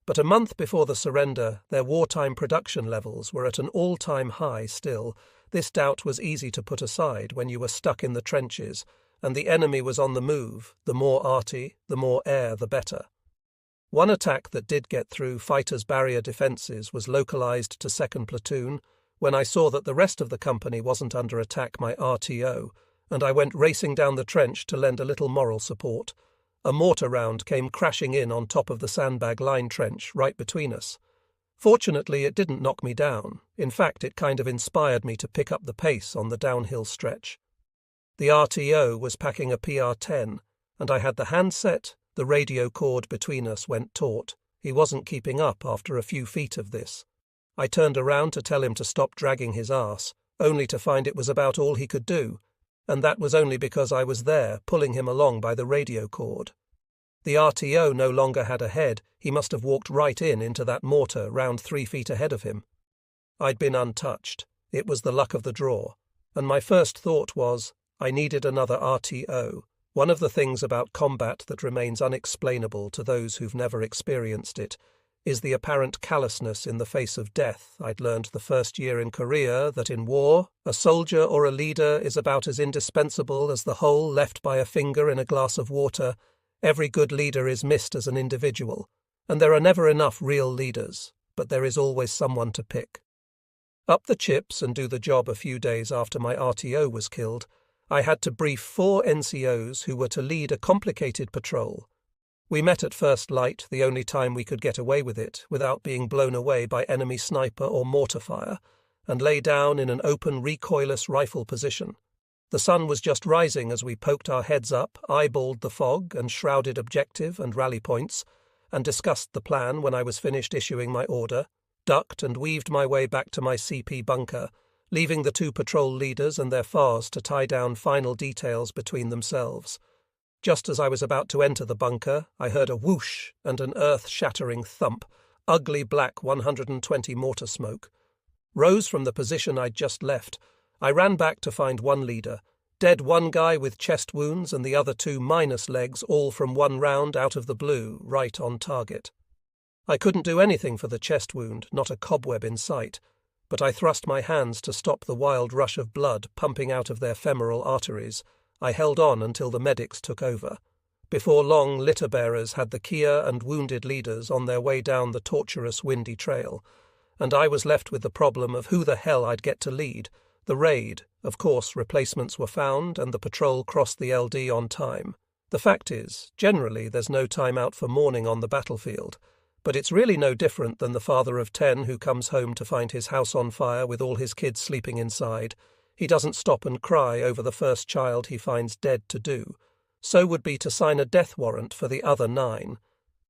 But a month before the surrender, their wartime production levels were at an all-time high still. This doubt was easy to put aside when you were stuck in the trenches, and the enemy was on the move. The more arty, the more air, the better. One attack that did get through fighters' barrier defences was localised to 2nd Platoon. When I saw that the rest of the company wasn't under attack, my RTO, and I went racing down the trench to lend a little moral support. A mortar round came crashing in on top of the sandbag line trench right between us. Fortunately, it didn't knock me down. In fact, it kind of inspired me to pick up the pace on the downhill stretch. The RTO was packing a PR-10, and I had the handset. The radio cord between us went taut. He wasn't keeping up after a few feet of this. I turned around to tell him to stop dragging his ass, only to find it was about all he could do, and that was only because I was there, pulling him along by the radio cord. The RTO no longer had a head. He must have walked right into that mortar round 3 feet ahead of him. I'd been untouched. It was the luck of the draw. And my first thought was, I needed another RTO. One of the things about combat that remains unexplainable to those who've never experienced it is the apparent callousness in the face of death. I'd learned the first year in Korea that in war, a soldier or a leader is about as indispensable as the hole left by a finger in a glass of water. Every good leader is missed as an individual, and there are never enough real leaders, but there is always someone to pick. Up the chips and do the job a few days after my RTO was killed, I had to brief 4 NCOs who were to lead a complicated patrol. We met at first light, the only time we could get away with it, without being blown away by enemy sniper or mortar fire, and lay down in an open recoilless rifle position. The sun was just rising as we poked our heads up, eyeballed the fog and shrouded objective and rally points, and discussed the plan when I was finished issuing my order, ducked and weaved my way back to my CP bunker, leaving the 2 patrol leaders and their FARs to tie down final details between themselves. Just as I was about to enter the bunker, I heard a whoosh and an earth-shattering thump, ugly black 120 mortar smoke. Rose from the position I'd just left. I ran back to find one leader, dead one guy with chest wounds and the other 2 minus legs, all from one round out of the blue, right on target. I couldn't do anything for the chest wound, not a cobweb in sight, but I thrust my hands to stop the wild rush of blood pumping out of their femoral arteries. I held on until the medics took over. Before long, litter-bearers had the Kia and wounded leaders on their way down the tortuous, windy trail, and I was left with the problem of who the hell I'd get to lead. The raid, of course, replacements were found, and the patrol crossed the LD on time. The fact is, generally there's no time out for mourning on the battlefield, but it's really no different than the father of 10 who comes home to find his house on fire with all his kids sleeping inside. He doesn't stop and cry over the first child he finds dead to do. So would be to sign a death warrant for the other 9.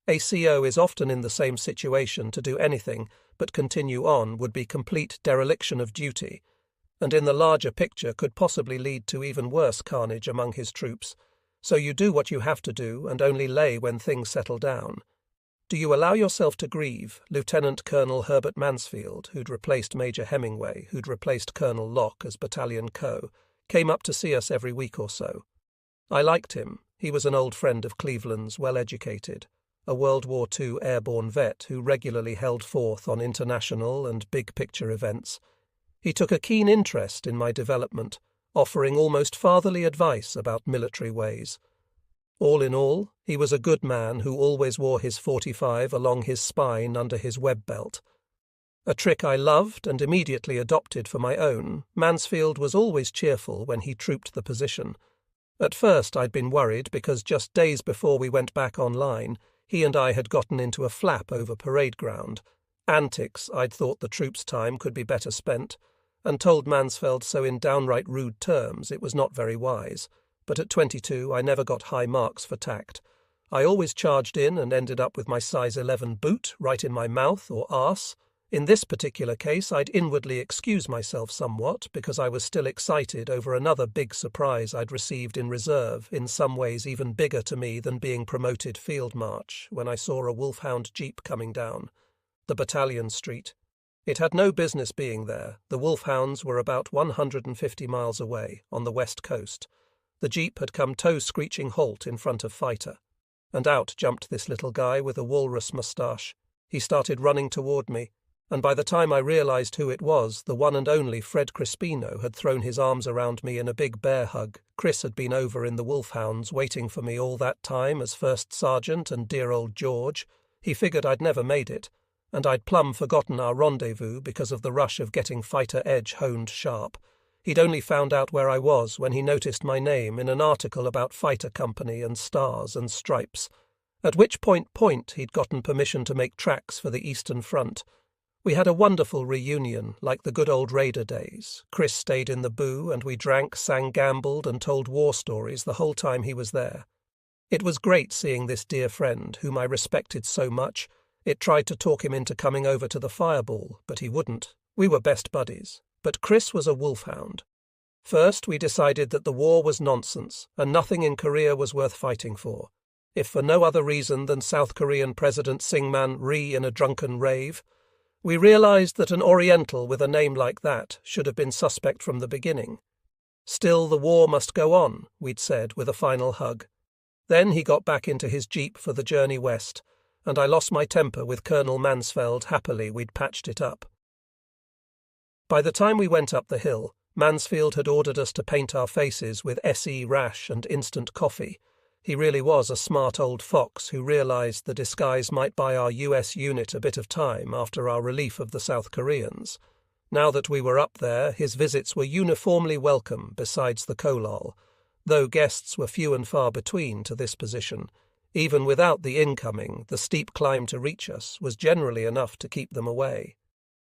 A CO is often in the same situation. To do anything but continue on would be complete dereliction of duty, and in the larger picture could possibly lead to even worse carnage among his troops. So you do what you have to do and only lay when things settle down. Do you allow yourself to grieve? Lieutenant Colonel Herbert Mansfield, who'd replaced Major Hemingway, who'd replaced Colonel Locke as Battalion Co., came up to see us every week or so. I liked him. He was an old friend of Cleveland's, well-educated, a World War II airborne vet who regularly held forth on international and big-picture events. He took a keen interest in my development, offering almost fatherly advice about military ways. All in all, he was a good man who always wore his .45 along his spine under his web belt. A trick I loved and immediately adopted for my own, Mansfield was always cheerful when he trooped the position. At first I'd been worried because just days before we went back online, he and I had gotten into a flap over parade ground. Antics I'd thought the troops' time could be better spent, and told Mansfield so in downright rude terms it was not very wise. But at 22 I never got high marks for tact. I always charged in and ended up with my size 11 boot right in my mouth or arse. In this particular case I'd inwardly excuse myself somewhat because I was still excited over another big surprise I'd received in reserve, in some ways even bigger to me than being promoted field march, when I saw a wolfhound jeep coming down the battalion street. It had no business being there. The wolfhounds were about 150 miles away, on the west coast. The jeep had come toe-screeching halt in front of Fighter, and out jumped this little guy with a walrus moustache. He started running toward me, and by the time I realized who it was, the one and only Fred Crispino had thrown his arms around me in a big bear hug. Chris had been over in the wolfhounds waiting for me all that time as first sergeant and dear old George. He figured I'd never made it, and I'd plumb forgotten our rendezvous because of the rush of getting Fighter Edge honed sharp. He'd only found out where I was when he noticed my name in an article about Fighter Company and stars and stripes, at which point he'd gotten permission to make tracks for the Eastern Front. We had a wonderful reunion, like the good old Raider days. Chris stayed in the boo, and we drank, sang, gambled, and told war stories the whole time he was there. It was great seeing this dear friend, whom I respected so much. It tried to talk him into coming over to the Fireball, but he wouldn't. We were best buddies. But Chris was a wolfhound. First, we decided that the war was nonsense, and nothing in Korea was worth fighting for, if for no other reason than South Korean President Syngman Rhee in a drunken rave. We realized that an Oriental with a name like that should have been suspect from the beginning. Still, the war must go on, we'd said with a final hug. Then he got back into his jeep for the journey west, and I lost my temper with Colonel Mansfeld. Happily, we'd patched it up. By the time we went up the hill, Mansfield had ordered us to paint our faces with SE rash and instant coffee. He really was a smart old fox who realized the disguise might buy our US unit a bit of time after our relief of the South Koreans. Now that we were up there, his visits were uniformly welcome besides the Kolol, though guests were few and far between to this position. Even without the incoming, the steep climb to reach us was generally enough to keep them away.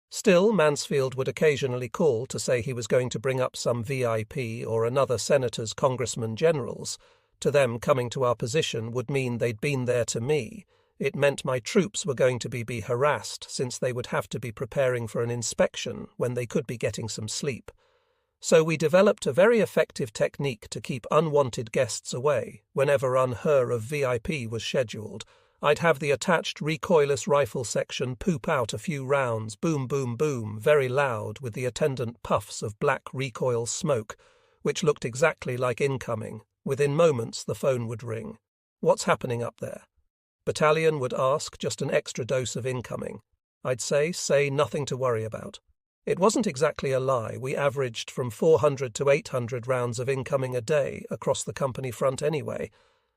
Still, Mansfield would occasionally call to say he was going to bring up some VIP or another senator's congressman generals. To them, coming to our position would mean they'd been there to me. It meant my troops were going to be harassed, since they would have to be preparing for an inspection when they could be getting some sleep. So we developed a very effective technique to keep unwanted guests away. Whenever unher of VIP was scheduled, I'd have the attached recoilless rifle section poop out a few rounds, boom, boom, boom, very loud, with the attendant puffs of black recoil smoke, which looked exactly like incoming. Within moments the phone would ring. "What's happening up there?" Battalion would ask, "Just an extra dose of incoming." I'd say nothing to worry about. It wasn't exactly a lie. We averaged from 400 to 800 rounds of incoming a day across the company front anyway,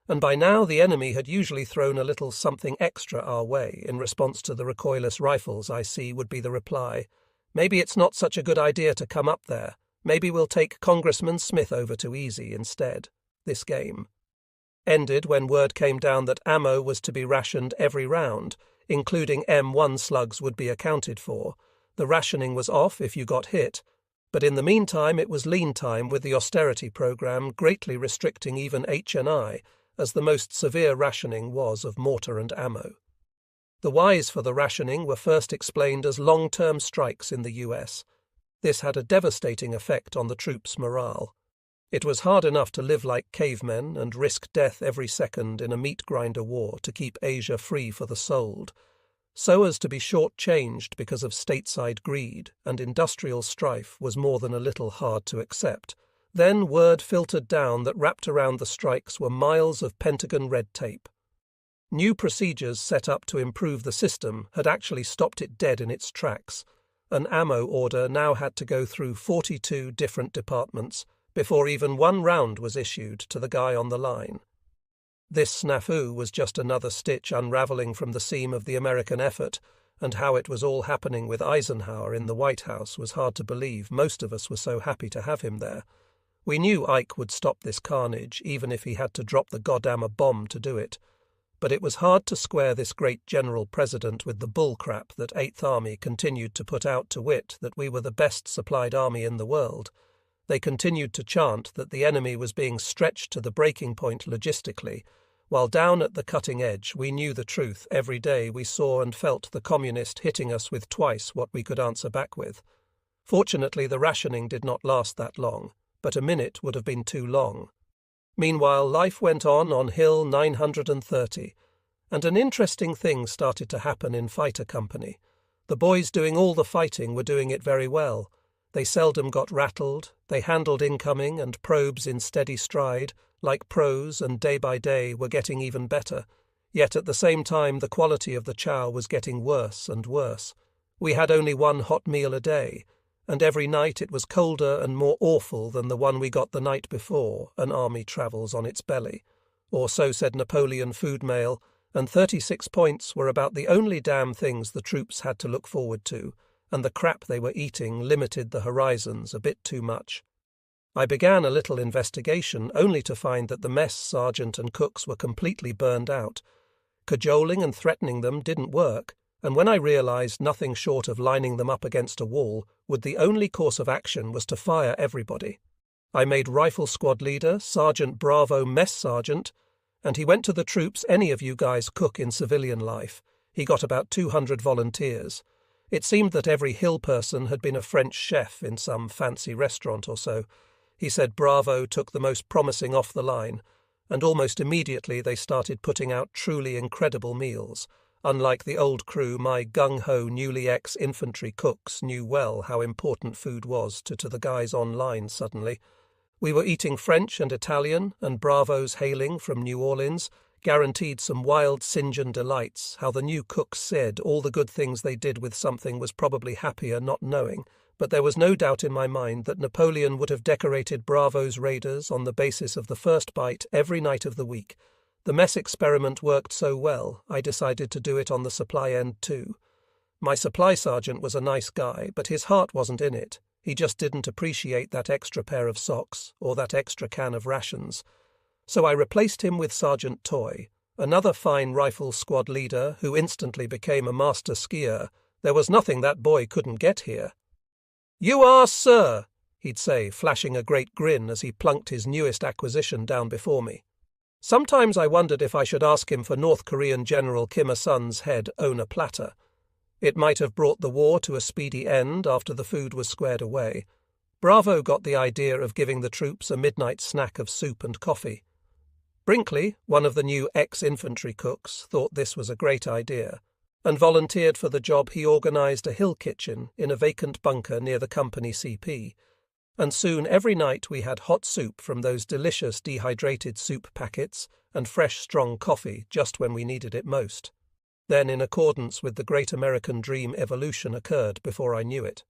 and by now the enemy had usually thrown a little something extra our way in response to the recoilless rifles. I see would be the reply. "Maybe it's not such a good idea to come up there. Maybe we'll take Congressman Smith over to Easy instead." This game ended when word came down that ammo was to be rationed every round, including M1 slugs would be accounted for. The rationing was off if you got hit, but in the meantime it was lean time with the austerity program greatly restricting even H&I, as the most severe rationing was of mortar and ammo. The whys for the rationing were first explained as long-term strikes in the US. This had a devastating effect on the troops' morale. It was hard enough to live like cavemen and risk death every second in a meat-grinder war to keep Asia free for the sold, so as to be short-changed because of stateside greed and industrial strife was more than a little hard to accept. Then word filtered down that wrapped around the strikes were miles of Pentagon red tape. New procedures set up to improve the system had actually stopped it dead in its tracks. An ammo order now had to go through 42 different departments before even one round was issued to the guy on the line. This snafu was just another stitch unraveling from the seam of the American effort, and how it was all happening with Eisenhower in the White House was hard to believe. Most of us were so happy to have him there. We knew Ike would stop this carnage, even if he had to drop the goddamn bomb to do it. But it was hard to square this great general president with the bullcrap that 8th Army continued to put out, to wit that we were the best supplied army in the world. They continued to chant that the enemy was being stretched to the breaking point logistically, while down at the cutting edge we knew the truth. Every day we saw and felt the communist hitting us with twice what we could answer back with. Fortunately, the rationing did not last that long, but a minute would have been too long. Meanwhile, life went on Hill 930, and an interesting thing started to happen in Fighter Company. The boys doing all the fighting were doing it very well. They seldom got rattled, they handled incoming and probes in steady stride, like pros, and day by day were getting even better. Yet at the same time the quality of the chow was getting worse and worse. We had only one hot meal a day, and every night it was colder and more awful than the one we got the night before. An army travels on its belly. Or so said Napoleon Food Mail, and 36 points were about the only damn things the troops had to look forward to, and the crap they were eating limited the horizons a bit too much. I began a little investigation, only to find that the mess sergeant and cooks were completely burned out. Cajoling and threatening them didn't work, and when I realized nothing short of lining them up against a wall would the only course of action was to fire everybody, I made rifle squad leader Sergeant Bravo mess sergeant, and he went to the troops. "Any of you guys cook in civilian life?" He got about 200 volunteers. It seemed that every hill person had been a French chef in some fancy restaurant or so. He said Bravo took the most promising off the line, and almost immediately they started putting out truly incredible meals. Unlike the old crew, my gung-ho newly ex-infantry cooks knew well how important food was to the guys on line suddenly. We were eating French and Italian, and Bravos hailing from New Orleans guaranteed some wild St. John delights, how the new cooks said all the good things they did with something was probably happier not knowing, but there was no doubt in my mind that Napoleon would have decorated Bravo's raiders on the basis of the first bite every night of the week. The mess experiment worked so well, I decided to do it on the supply end too. My supply sergeant was a nice guy, but his heart wasn't in it. He just didn't appreciate that extra pair of socks or that extra can of rations. So I replaced him with Sergeant Toy, another fine rifle squad leader who instantly became a master skier. There was nothing that boy couldn't get here. "You are, sir," he'd say, flashing a great grin as he plunked his newest acquisition down before me. Sometimes I wondered if I should ask him for North Korean General Kim Il-sung's head on a platter. It might have brought the war to a speedy end after the food was squared away. Bravo got the idea of giving the troops a midnight snack of soup and coffee. Brinkley, one of the new ex-infantry cooks, thought this was a great idea, and volunteered for the job. He organised a hill kitchen in a vacant bunker near the company CP, and soon every night we had hot soup from those delicious dehydrated soup packets and fresh strong coffee just when we needed it most. Then, in accordance with the great American dream, evolution occurred before I knew it.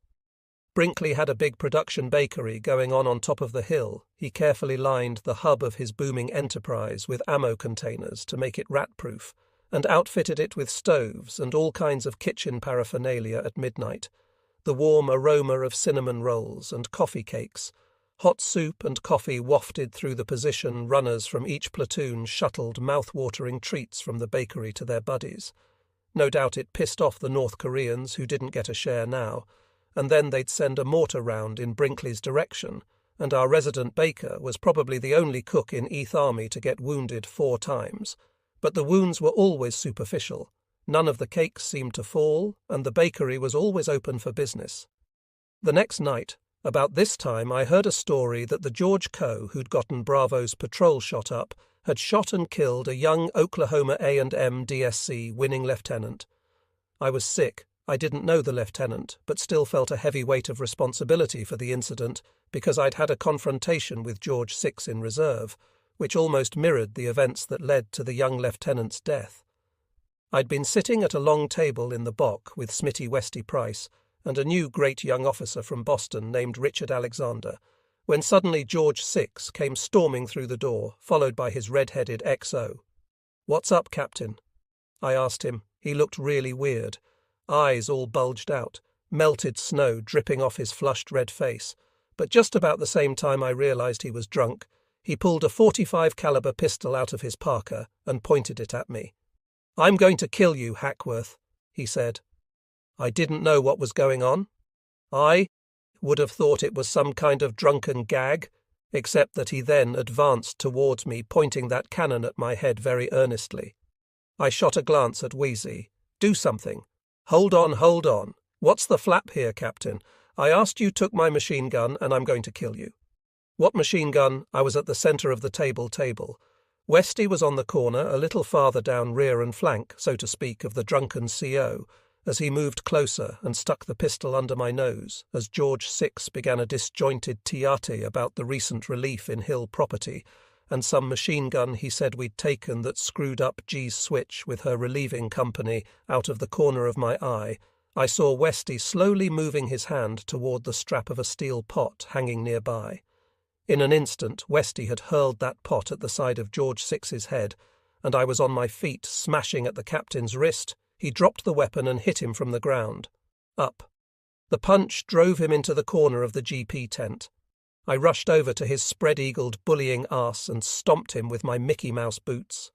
Brinkley had a big production bakery going on top of the hill. He carefully lined the hub of his booming enterprise with ammo containers to make it rat-proof, and outfitted it with stoves and all kinds of kitchen paraphernalia at midnight. The warm aroma of cinnamon rolls and coffee cakes. Hot soup and coffee wafted through the position. Runners from each platoon shuttled mouth-watering treats from the bakery to their buddies. No doubt it pissed off the North Koreans who didn't get a share now, and then they'd send a mortar round in Brinkley's direction, and our resident baker was probably the only cook in East Army to get wounded 4 times. But the wounds were always superficial. None of the cakes seemed to fall, and the bakery was always open for business. The next night, about this time, I heard a story that the George Coe, who'd gotten Bravo's patrol shot up, had shot and killed a young Oklahoma A&M DSC winning lieutenant. I was sick. I didn't know the lieutenant, but still felt a heavy weight of responsibility for the incident because I'd had a confrontation with George VI in reserve, which almost mirrored the events that led to the young lieutenant's death. I'd been sitting at a long table in the Bock with Smitty Westy Price and a new great young officer from Boston named Richard Alexander, when suddenly George VI came storming through the door, followed by his red-headed XO. "What's up, Captain?" I asked him. He looked really weird. Eyes all bulged out, melted snow dripping off his flushed red face. But just about the same time I realized he was drunk, he pulled a .45 caliber pistol out of his parka and pointed it at me. "I'm going to kill you, Hackworth," he said. I didn't know what was going on. I would have thought it was some kind of drunken gag, except that he then advanced towards me, pointing that cannon at my head very earnestly. I shot a glance at Wheezy. "Do something." Hold on. What's the flap here, Captain? I asked you took my machine gun and I'm going to kill you." "What machine gun?" I was at the centre of the table. Westy was on the corner, a little farther down rear and flank, so to speak, of the drunken CO, as he moved closer and stuck the pistol under my nose, as George VI began a disjointed tiate about the recent relief in Hill property, and some machine gun he said we'd taken that screwed up G's switch with her relieving company. Out of the corner of my eye, I saw Westy slowly moving his hand toward the strap of a steel pot hanging nearby. In an instant, Westy had hurled that pot at the side of George VI's head, and I was on my feet, smashing at the captain's wrist. He dropped the weapon and hit him from the ground. Up. The punch drove him into the corner of the GP tent. I rushed over to his spread-eagled, bullying arse and stomped him with my Mickey Mouse boots.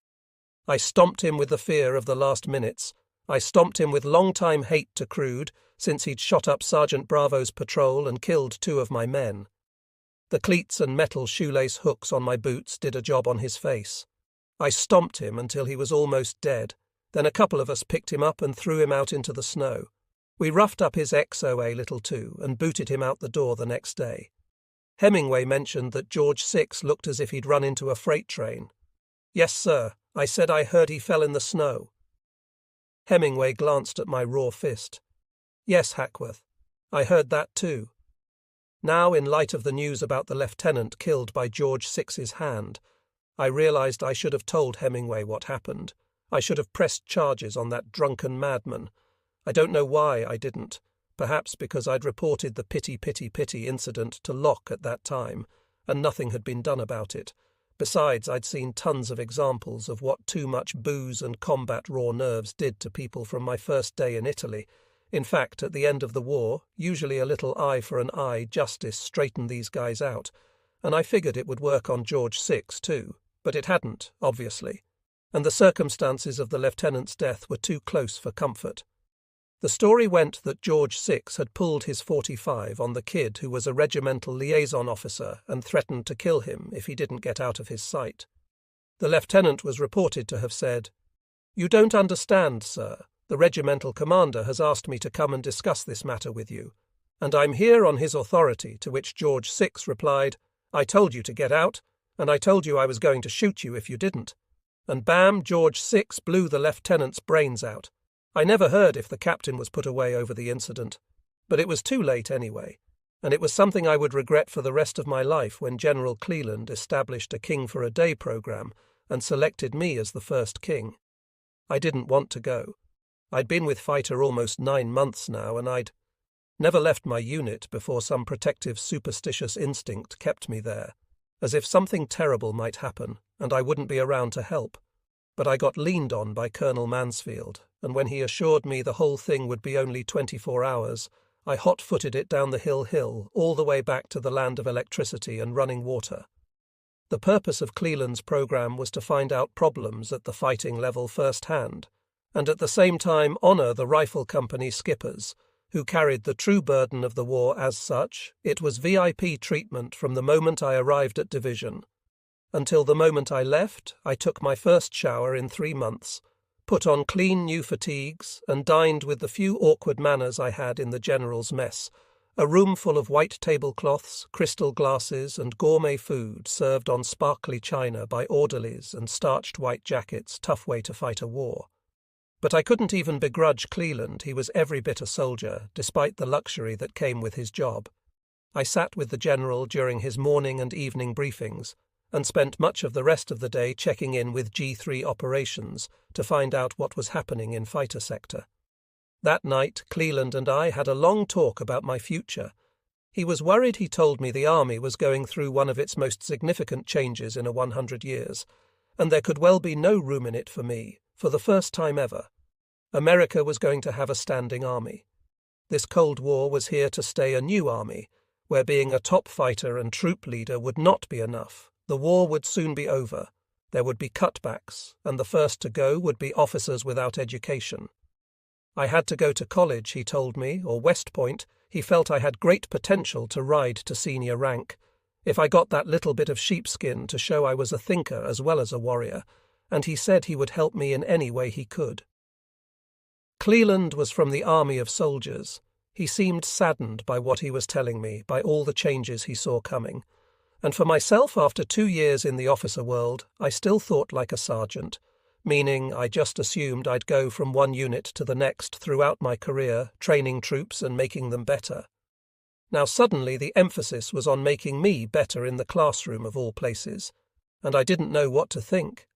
I stomped him with the fear of the last minutes. I stomped him with long-time hate to Crude, since he'd shot up Sergeant Bravo's patrol and killed 2 of my men. The cleats and metal shoelace hooks on my boots did a job on his face. I stomped him until he was almost dead. Then a couple of us picked him up and threw him out into the snow. We roughed up his XO a little too and booted him out the door the next day. Hemingway mentioned that George VI looked as if he'd run into a freight train. "Yes, sir," I said. "I heard he fell in the snow." Hemingway glanced at my raw fist. "Yes, Hackworth, I heard that too." Now, in light of the news about the lieutenant killed by George VI's hand, I realized I should have told Hemingway what happened. I should have pressed charges on that drunken madman. I don't know why I didn't. Perhaps because I'd reported the pity incident to Locke at that time, and nothing had been done about it. Besides, I'd seen tons of examples of what too much booze and combat raw nerves did to people from my first day in Italy. In fact, at the end of the war, usually a little eye for an eye justice straightened these guys out, and I figured it would work on George VI too, but it hadn't, obviously, and the circumstances of the lieutenant's death were too close for comfort. The story went that George VI had pulled his .45 on the kid who was a regimental liaison officer and threatened to kill him if he didn't get out of his sight. The lieutenant was reported to have said, "You don't understand, sir. The regimental commander has asked me to come and discuss this matter with you, and I'm here on his authority," to which George VI replied, "I told you to get out, and I told you I was going to shoot you if you didn't." And bam, George VI blew the lieutenant's brains out. I never heard if the captain was put away over the incident, but it was too late anyway, and it was something I would regret for the rest of my life when General Cleland established a King for a Day program and selected me as the first king. I didn't want to go. I'd been with Fighter almost 9 months now, and I'd never left my unit before some protective superstitious instinct kept me there, as if something terrible might happen and I wouldn't be around to help. But I got leaned on by Colonel Mansfield, and when he assured me the whole thing would be only 24 hours, I hot-footed it down the hill all the way back to the land of electricity and running water. The purpose of Cleland's program was to find out problems at the fighting level firsthand, and at the same time honour the rifle company skippers, who carried the true burden of the war as such. It was VIP treatment from the moment I arrived at division. Until the moment I left, I took my first shower in 3 months, put on clean new fatigues, and dined with the few awkward manners I had in the general's mess, a room full of white tablecloths, crystal glasses, and gourmet food served on sparkly china by orderlies and starched white jackets, tough way to fight a war. But I couldn't even begrudge Cleland. He was every bit a soldier, despite the luxury that came with his job. I sat with the general during his morning and evening briefings, and spent much of the rest of the day checking in with G3 operations to find out what was happening in fighter sector. That night, Cleland and I had a long talk about my future. He was worried, he told me, the army was going through one of its most significant changes in 100 years, and there could well be no room in it for me, for the first time ever. America was going to have a standing army. This Cold War was here to stay a new army, where being a top fighter and troop leader would not be enough. The war would soon be over. There would be cutbacks, and the first to go would be officers without education. I had to go to college, he told me, or West Point. He felt I had great potential to ride to senior rank, if I got that little bit of sheepskin to show I was a thinker as well as a warrior, and he said he would help me in any way he could. Cleland was from the army of soldiers. He seemed saddened by what he was telling me, by all the changes he saw coming. And for myself, after 2 years in the officer world, I still thought like a sergeant, meaning I just assumed I'd go from one unit to the next throughout my career, training troops and making them better. Now suddenly the emphasis was on making me better in the classroom of all places, and I didn't know what to think.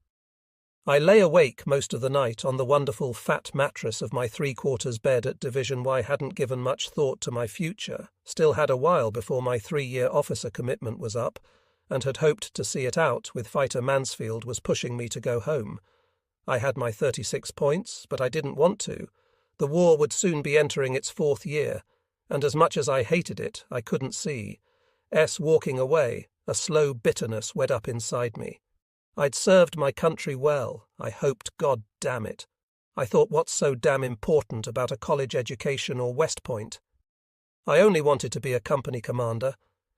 I lay awake most of the night on the wonderful fat mattress of my 3/4 bed at Division Y. Hadn't given much thought to my future, still had a while before my 3-year officer commitment was up, and had hoped to see it out with Fighter Mansfield was pushing me to go home. I had my 36 points, but I didn't want to. The war would soon be entering its 4th year, and as much as I hated it, I couldn't see. Walking away, a slow bitterness welled up inside me. I'd served my country well, I hoped, God damn it. I thought, what's so damn important about a college education or West Point? I only wanted to be a company commander,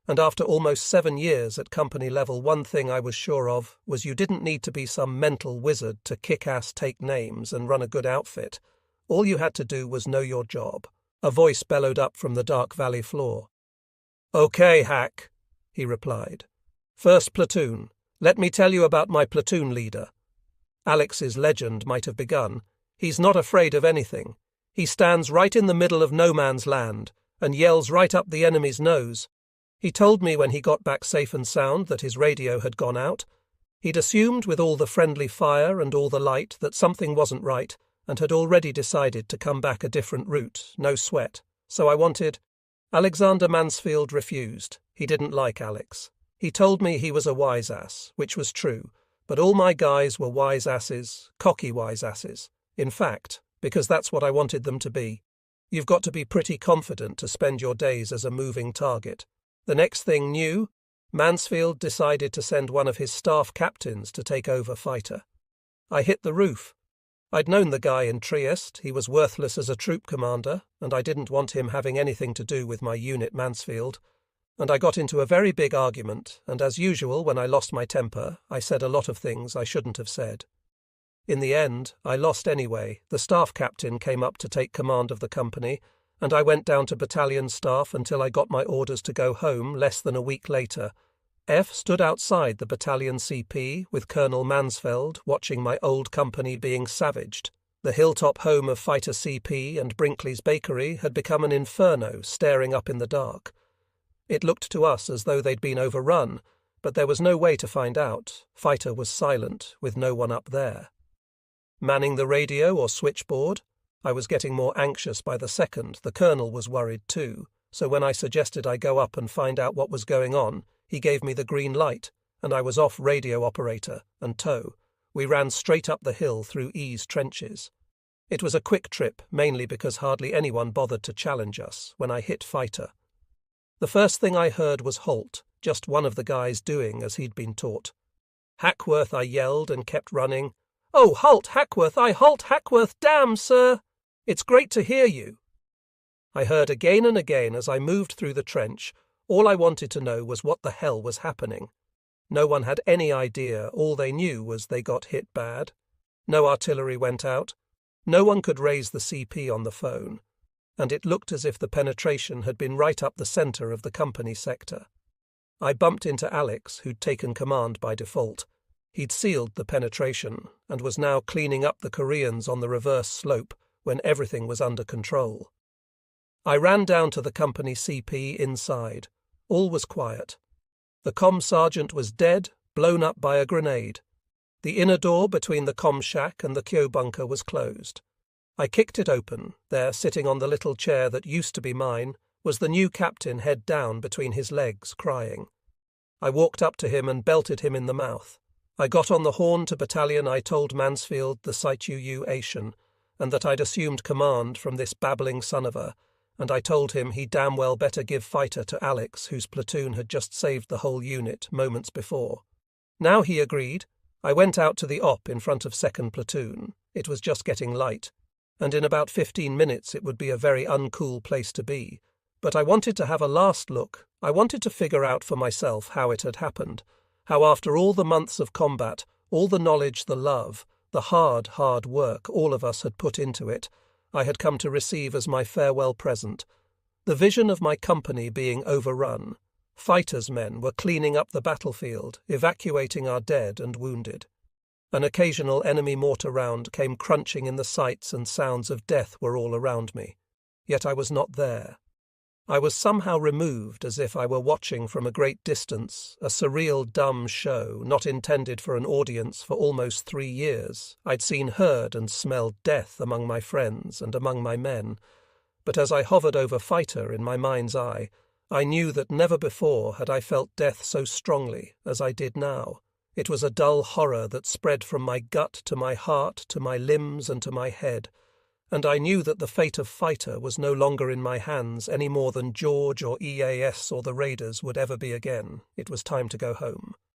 and after almost 7 years at company level, one thing I was sure of was you didn't need to be some mental wizard to kick ass, take names, and run a good outfit. All you had to do was know your job. A voice bellowed up from the dark valley floor. "Okay, Hack," he replied. "First platoon. Let me tell you about my platoon leader. Alex's legend might have begun. He's not afraid of anything. He stands right in the middle of no man's land and yells right up the enemy's nose. He told me when he got back safe and sound that his radio had gone out. He'd assumed with all the friendly fire and all the light that something wasn't right and had already decided to come back a different route, no sweat. So I wanted... Alexander Mansfield refused. He didn't like Alex. He told me he was a wise ass, which was true, but all my guys were wise asses, cocky wise asses. In fact, because that's what I wanted them to be. You've got to be pretty confident to spend your days as a moving target. The next thing new, Mansfield decided to send one of his staff captains to take over Fighter. I hit the roof. I'd known the guy in Trieste, he was worthless as a troop commander, and I didn't want him having anything to do with my unit Mansfield. And I got into a very big argument, and as usual when I lost my temper, I said a lot of things I shouldn't have said. In the end, I lost anyway. The staff captain came up to take command of the company, and I went down to battalion staff until I got my orders to go home less than a week later. F stood outside the battalion CP with Colonel Mansfeld watching my old company being savaged. The hilltop home of Fighter CP and Brinkley's Bakery had become an inferno staring up in the dark. It looked to us as though they'd been overrun, but there was no way to find out. Fighter was silent, with no one up there. Manning the radio or switchboard, I was getting more anxious by the second. The colonel was worried too, so when I suggested I go up and find out what was going on, he gave me the green light, and I was off radio operator and tow. We ran straight up the hill through E's trenches. It was a quick trip, mainly because hardly anyone bothered to challenge us when I hit Fighter. The first thing I heard was halt, just one of the guys doing as he'd been taught. Hackworth, I yelled and kept running. "Oh, halt, Hackworth! I halt, Hackworth! Damn, sir! It's great to hear you!" I heard again and again as I moved through the trench. All I wanted to know was what the hell was happening. No one had any idea. All they knew was they got hit bad. No artillery went out. No one could raise the CP on the phone. And it looked as if the penetration had been right up the centre of the company sector. I bumped into Alex, who'd taken command by default. He'd sealed the penetration and was now cleaning up the Koreans on the reverse slope when everything was under control. I ran down to the company CP inside. All was quiet. The comm sergeant was dead, blown up by a grenade. The inner door between the comm shack and the Kyo bunker was closed. I kicked it open. There, sitting on the little chair that used to be mine, was the new captain, head down between his legs, crying. I walked up to him and belted him in the mouth. I got on the horn to battalion. I told Mansfield the situation, and that I'd assumed command from this babbling son of a, and I told him he damn well better give Fighter to Alex, whose platoon had just saved the whole unit moments before. Now he agreed. I went out to the op in front of 2nd Platoon. It was just getting light, and in about 15 minutes it would be a very uncool place to be. But I wanted to have a last look. I wanted to figure out for myself how it had happened, how after all the months of combat, all the knowledge, the love, the hard work all of us had put into it, I had come to receive as my farewell present. The vision of my company being overrun. Fighter's men were cleaning up the battlefield, evacuating our dead and wounded. An occasional enemy mortar round came crunching in the sights, and sounds of death were all around me. Yet I was not there. I was somehow removed, as if I were watching from a great distance, a surreal dumb show not intended for an audience for almost 3 years. I'd seen, heard and smelled death among my friends and among my men, but as I hovered over Fighter in my mind's eye, I knew that never before had I felt death so strongly as I did now. It was a dull horror that spread from my gut to my heart, to my limbs and to my head, and I knew that the fate of Fighter was no longer in my hands any more than George or EAS or the Raiders would ever be again. It was time to go home.